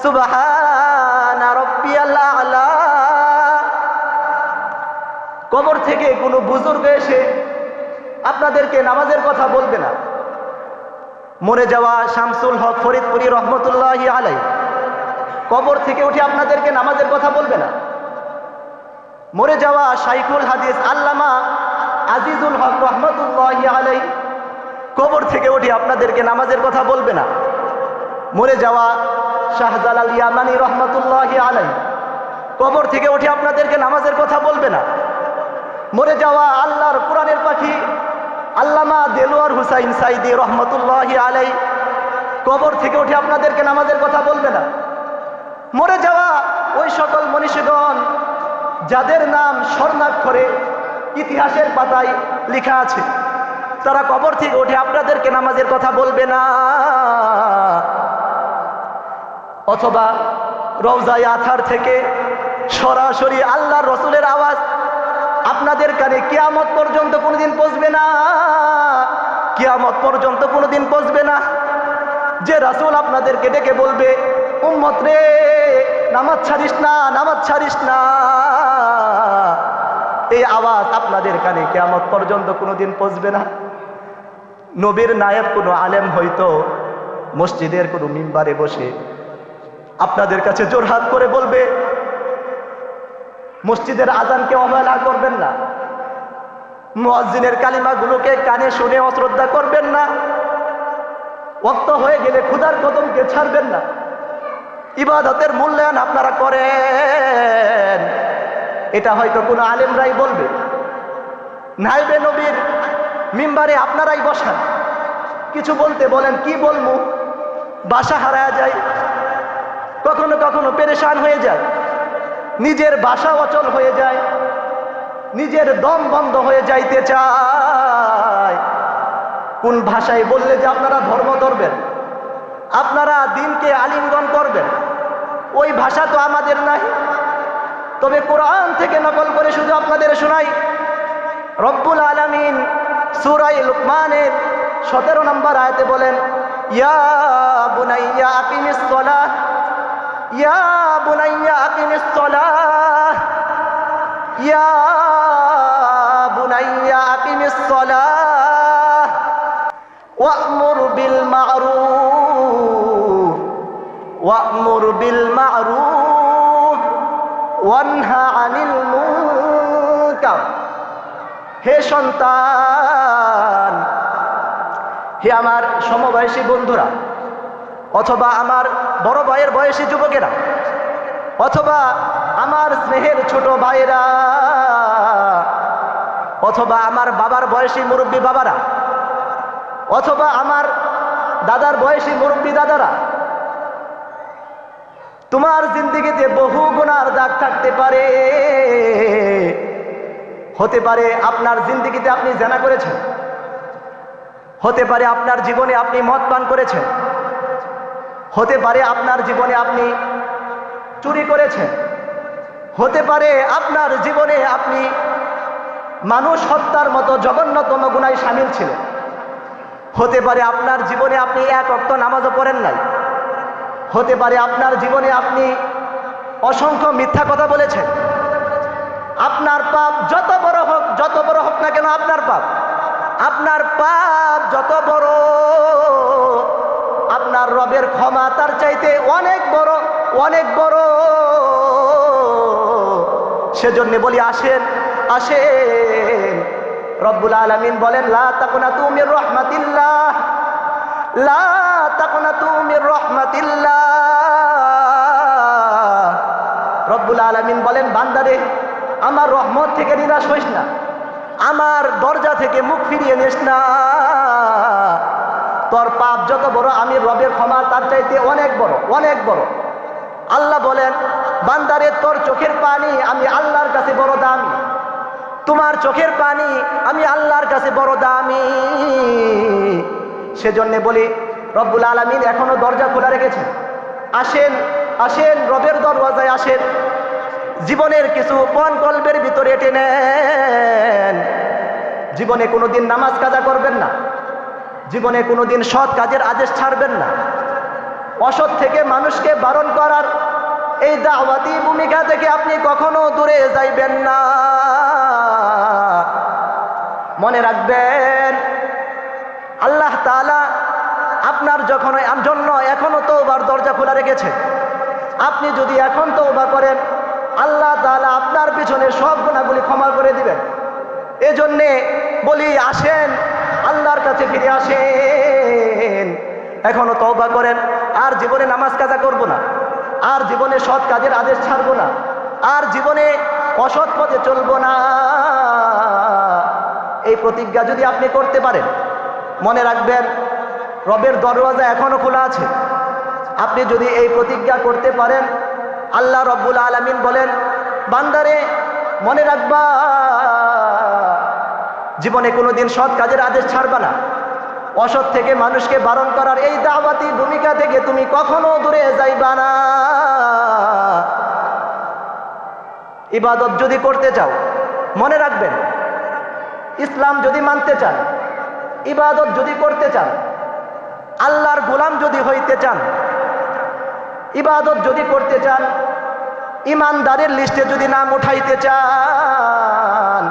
সুবহান রাব্বিয়াল আ'লা। কবর থেকে কোনো বুজুর্গ এসে আপনাদেরকে নামাজের কথা বলবে না। মরে যাওয়া শামসুল হক ফরিদপুরি রহমতুল্লাহি আলাইহি কবর থেকে উঠে আপনাদেরকে নামাজের কথা বলবে না। মরে যাওয়া শাইখুল হাদিস আল্লামা আজিজুল হক রহমতুল্লাহি আলাইহি কবর থেকে উঠে আপনাদেরকে নামাজের কথা বলবে না। মরে যাওয়া শাহজালাল ইয়ামানি রহমতুল্লাহি আলাইহি কবর থেকে উঠে আপনাদেরকে নামাজের কথা বলবে না। মরে যাওয়া আল্লাহর কোরআনের পাখি আল্লামা দেলোয়ার হুসাইন সাইদি রহমতুল্লাহি আলাই কবর থেকে উঠে আপনাদেরকে নামাজের কথা বলবে না। মরে যাওয়া ওই সকল মনীষীগণ যাদের নাম স্বর্ণাক্ষরে ইতিহাসের পাতায় লেখা আছে, তারা কবর থেকে উঠে আপনাদেরকে নামাজের কথা বলবে না। অথবা রওজায়ে আথার থেকে সরাসরি আল্লাহর রসুলের আওয়াজ আপনাদের কানে কিয়ামত পর্যন্ত কোনোদিন পৌঁছবে না, কিয়ামত পর্যন্ত কোনোদিন পৌঁছবে না। যে রাসূল আপনাদেরকে ডেকে বলবে, উম্মত রে নামাজ ছাড়িস না, নামাজ ছাড়িস না, এই আওয়াজ আপনাদের কানে কিয়ামত পর্যন্ত কোনোদিন পৌঁছবে না। নবীর নায়েব কোনো আলেম হয়তো মসজিদের কোনো মিম্বারে বসে আপনাদের কাছে জোরহাত করে বলবে, মসজিদের আজানকে অবহেলা করবেন না, মুয়াজ্জিনের কালিমাগুলোকে কানে শুনে অশ্রদ্ধা করবেন না, ওয়াক্ত হয়ে গেলে খোদার কদমকে ছাড়বেন না, ইবাদতের মূল্যায়ন আপনারা করেন। এটা হয়তো কোনো আলেমরাই বলবে। নায়েবে নবীর মিম্বারে আপনারাই বসান, কিছু বলতে বলেন, কি বলবো, ভাষা হারায় যায়, কখনো কখনো পেরেশান হয়ে যায়, নিজের ভাষা অচল হয়ে যায়, নিজের দম বন্ধ হয়ে যাইতে চায়। কোন ভাষায় বললে যে আপনারা ধর্ম ধরবেন, আপনারা দিনকে আলিঙ্গন করবেন, ওই ভাষা তো আমাদের নাই। তবে কোরআন থেকে নকল করে শুধু আপনাদের শোনাই। রব্বুল আলামিন সূরা লুকমানের 17 নম্বর আয়াতে বলেন, ইয়া বুনাইয়া আকিমিস সালাহ, ইয়া বুনাইয়া আকিমিস সালাহ, ইয়া বুনাইয়া আকিমিস সালাহ ওয়া'মুর বিল মা'রুফ ওয়া'মুর বিল মা'রুফ ওয়ানহা আনিল মুনকার। হে সন্তান, হে আমার সমবয়সী বন্ধুরা, অথবা আমার বড় ভাইয়ের বয়সী যুবকেরা, অথবা আমার স্নেহের ছোট ভাইয়েরা, অথবা আমার বাবার বয়সী মুরব্বী বাবারা, অথবা আমার দাদার বয়সী মুরব্বী দাদারা, তোমার জিন্দেগিতে বহু গুনার দাগ থাকতে পারে। হতে পারে আপনার জিন্দেগিতে আপনি জেনা করেছেন, হতে পারে আপনার জীবনে আপনি মদ পান করেছেন, হতে পারে আপনার জীবনে আপনি চুরি করেছেন, হতে পারে আপনার জীবনে আপনি মানুষ হত্যার মতো জঘন্যতম গুনায় শামিল ছিলেন, হতে পারে আপনার জীবনে আপনি এক ওয়াক্ত নামাজও পড়েন নাই, হতে পারে আপনার জীবনে আপনি অসংখ্য মিথ্যা কথা বলেছেন। আপনার পাপ যত বড় হোক, যত বড় হোক না কেন, আপনার পাপ যত বড়, আপনার রবের ক্ষমা তার চাইতে অনেক বড়, অনেক বড়। সেজন্য বলি, আসেন আসেন। রব্বুল আলামিন বলেন, লা তাকুনাতু মির রাহমাতিল্লাহ, লা তাকুনাতু মির রাহমাতিল্লাহ। রব্বুল আলামিন বলেন, বান্দারে আমার রহমত থেকে নিরাশ হইস না, আমার দরজা থেকে মুখ ফিরিয়ে নিস না। তোর পাপ যত বড়, আমি রবের ক্ষমা তার চাইতে অনেক বড়, অনেক বড়। আল্লাহ বলেন, বান্দারে তোর চোখের পানি আমি আল্লাহর কাছে বড় দামি, তোমার চোখের পানি আমি আল্লাহর কাছে বড় দামি। সেজন্য বলি, রব্বুল আলামিন এখনো দরজা খোলা রেখেছেন। আসেন আসেন, রবের দরওয়াজায় আসেন। জীবনের কিছু পণ কল্পের ভিতরে এটে নেন। জীবনে কোনোদিন নামাজ কাজা করবেন না, জীবনে কোনোদিন সৎ কাজের আদেশ ছাড়বেন না। অসৎ থেকে মানুষকে বারণ করার এই দাওয়াতি ভূমিকা থেকে আপনি কখনো দূরে যাইবেন না। মনে রাখবেন, আল্লাহ তাআলা আপনার জন্য এখনো তওবার দরজা খোলা রেখেছে। আপনি যদি এখন তওবা করেন, আল্লাহ তাআলা আপনার পিছনে সব গুনাহগুলি ক্ষমা করে দিবেন। এজন্যে বলি, আসেন আল্লাহর কাছে ফিরে আসেন, এখনো তওবা করেন। আর জীবনে নামাজ কাজা করব না, আর জীবনে সৎ কাজের আদেশ ছাড়বো না। আর জীবনে অসৎ পথে চলবো না। এই প্রতিজ্ঞা যদি আপনি করতে পারেন, মনে রাখবেন রবের দরওয়াজা এখনো খোলা আছে। আপনি যদি এই প্রতিজ্ঞা করতে পারেন, আল্লাহ রব্বুল আলামিন বলেন, বান্দারে মনে রাখবা জীবনে কোনোদিন সৎ কাজের আদেশ ছাড়বা না। অসৎ থেকে মানুষকে বারণ করার এই দাওয়াতি ভূমিকা থেকে তুমি কখনো দূরে যাইবা না। ইবাদত যদি করতে চাও, মনে রাখবেন ইসলাম যদি মানতে চান, ইবাদত যদি করতে চান, আল্লাহর গোলাম যদি হইতে চান, ইবাদত যদি করতে চান, ইমানদারের লিস্টে যদি নাম উঠাইতে চান,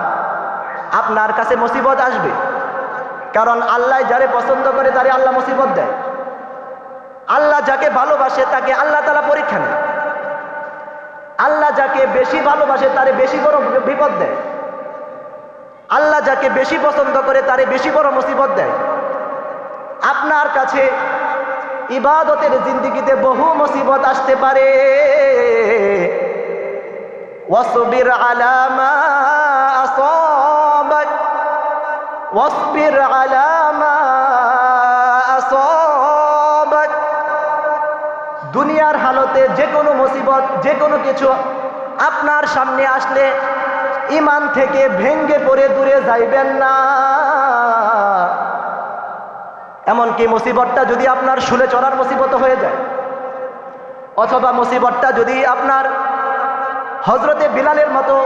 আপনার কাছে মুসিবত আসবে। কারণ আল্লাহ যারে পছন্দ করে তারে আল্লাহ মুসিবত দেয়। আল্লাহ যাকে ভালোবাসে তাকে আল্লাহ তাআলা পরীক্ষা নেয়। আল্লাহ যাকে বেশি ভালোবাসে তারে বেশি বড় বিপদ দেয়। আল্লাহ যাকে বেশি পছন্দ করে তারে বেশি বড় মুসিবত দেয়। আপনার কাছে ইবাদতের জিন্দেগিতে বহু মুসিবত আসতে পারে। ওয়াসবির আলা মা আসাবাক ওয়াসবির আলা মা আসাবাক। দুনিয়ার হালতে যে কোনো মুসিবত, যে কোনো কিছু আপনার সামনে আসলে ঈমান থেকে ভেঙ্গে পড়ে দূরে যাইবেন না। এমনকি মুসিবতটা যদি আপনার শুলে চড়ার মুসিবত হয়ে যায়, অথবা মুসিবতটা যদি আপনার হযরতে বিলালের মতো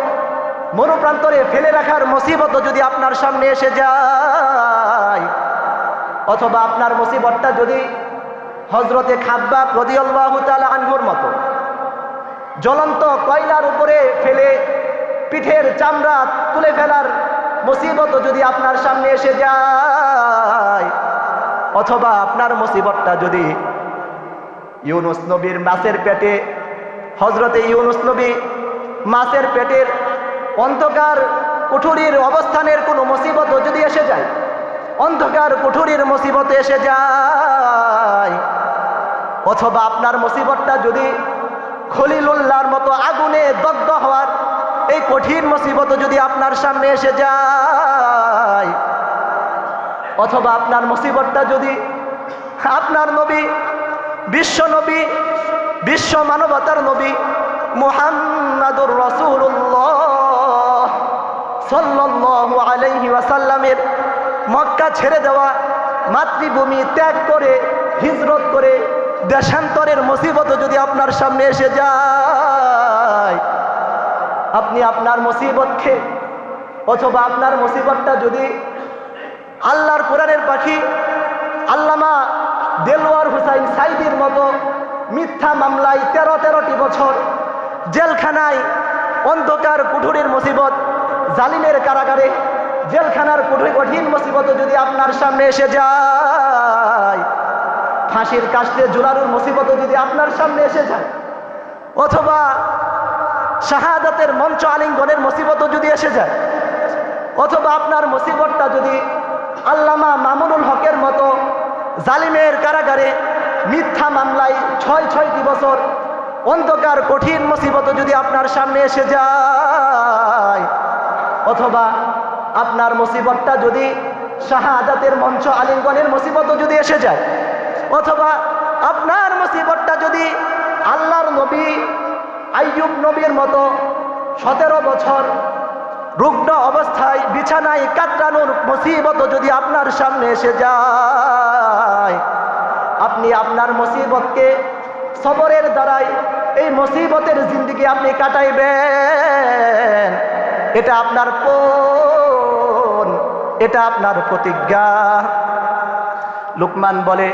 মরুপ্রান্তরে ফেলে রাখার মুসিবত যদি আপনার সামনে এসে যায়, অথবা আপনার মুসিবতটা যদি হযরতে খাব্বাব রাদিয়াল্লাহু তাআলা আনহুর মতো জ্বলন্ত কয়লার উপরে ফেলে পিঠের চামড়া তুলে ফেলার মুসিবত যদি আপনার সামনে এসে যায়, অথবা আপনার মুসিবতটা যদি ইউনুস নবীর মাছের পেটে, হযরতে ইউনুস নবী মাছের পেটের অন্ধকার কুঠুরির অবস্থানের কোনো মুসিবত যদি এসে যায়, অন্ধকার কুঠুরির মুসিবত এসে যায়, অথবা আপনার মুসিবতটা যদি খলিলুল্লাহর মতো আগুনে দগ্ধ হওয়ার এই কঠিন মুসিবত যদি আপনার সামনে এসে যায়, অথবা আপনার মুসিবতটা যদি আপনার নবী, বিশ্ব মানবতার নবী মুহাম্মাদুর রাসূলুল্লাহ সাল্লাল্লাহু আলাইহি ওয়াসাল্লামের মক্কা ছেড়ে দেওয়া, মাতৃভূমি ত্যাগ করে হিজরত করে দেশান্তরের মুসিবত যদি আপনার সামনে এসে যায়, আপনি আপনার মুসিবতকে, অথবা আপনার মুসিবতটা যদি আল্লাহর কোরআনের পাখি আল্লামা দেলোয়ার হুসাইন সাইদির মতো মিথ্যা মামলায় 13টি বছর জেলখানায়, অন্ধকার কুঠুরির মুসিবত, জালিমের কারাগারে জেলখানার কঠিন মুসিবত যদি আপনার সামনে এসে যায়, ফাঁসির কাস্তে ঝুলানোর মুসিবত যদি আপনার সামনে এসে যায়, অথবা শাহাদাতের মঞ্চ আলিঙ্গনের মুসিবত যদি এসে যায়, অথবা আপনার মুসিবতটা যদি আল্লামা মামুনুল হকের মতো জালিমের কারাগারে মিথ্যা মামলায় 6টি বছর অন্ধকার কঠিন মুসিবত যদি আপনার সামনে এসে যায়, অথবা আপনার মুসিবতটা যদি শাহাদাতের মঞ্চ আলিঙ্গনের মুসিবত যদি এসে যায়, অথবা আপনার মুসিবতটা যদি আল্লাহর নবী আইয়ুব নবীর মতো 17 বছর রুগ্ন অবস্থায় বিছানায় কাতরানোর মুসিবত যদি আপনার সামনে এসে যায়, আপনি আপনার মুসিবতকে সবরের দ্বারাই এই মুসিবতের জিন্দেগি আপনি কাটাইবেন। এটা আপনার পণ, এটা আপনার প্রতিজ্ঞা। লুকমান বলে,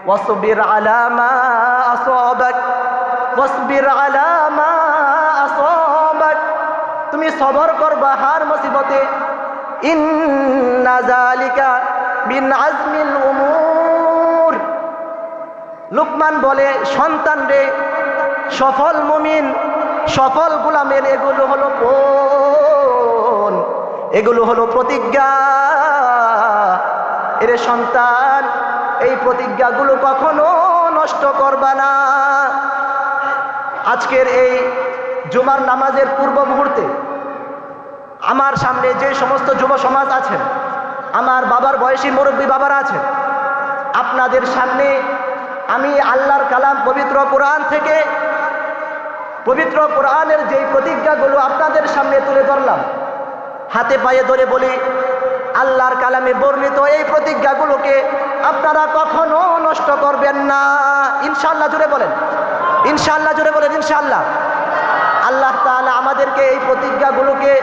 ওয়াসবির আলা মা আসাবাক ওয়াসবির আলা মা আসাবাক। তুমি সবর করবা হার মুসিবতে। ইন্না যালিকা মিন আজমিল উমুর। লুকমান বলে, সন্তান রে, সফল মুমিন, সফল গোলামের এগুলো হলো পণ, এগুলো হলো প্রতিজ্ঞা। এরে সন্তান, এই প্রতিজ্ঞাগুলো কখনো নষ্ট করবা না। আজকের এই জুমার নামাজের পূর্ব মুহূর্তে আমার সামনে যে সমস্ত যুব সমাজ আছেন, আমার বাবার বয়সী মুরব্বী বাবারা আছেন, আপনাদের সামনে আমি আল্লাহর কালাম পবিত্র কোরআন থেকে পবিত্র কোরআনের যেই প্রতিজ্ঞাগুলো আপনাদের সামনে তুলে ধরলাম, হাতে পায়ে ধরে বলি, আল্লাহর কালামে বর্ণিত এই প্রতিজ্ঞাগুলোকে আপনারা কখনো নষ্ট করবেন না। ইনশাআল্লাহ জুড়ে বলেন, ইনশাআল্লাহ জুড়ে বলেন, ইনশাআল্লাহ। আল্লাহ তাআলা আমাদেরকে এই প্রতিজ্ঞাগুলোকে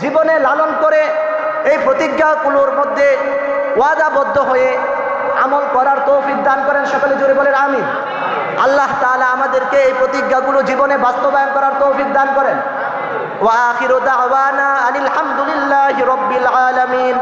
জীবনে লালন করে এই প্রতিজ্ঞাগুলোর মধ্যে ওয়াদাবদ্ধ হয়ে আমল করার তৌফিক দান করেন। সকলে জুড়ে বলেন আমিন। আল্লাহ তাআলা আমাদেরকে এই প্রতিজ্ঞাগুলো জীবনে বাস্তবায়ন করার তৌফিক দান করেন। ওয়া আখিরু দাওয়ানা আনিল হামদুলিল্লাহি রাব্বিল আলামিন।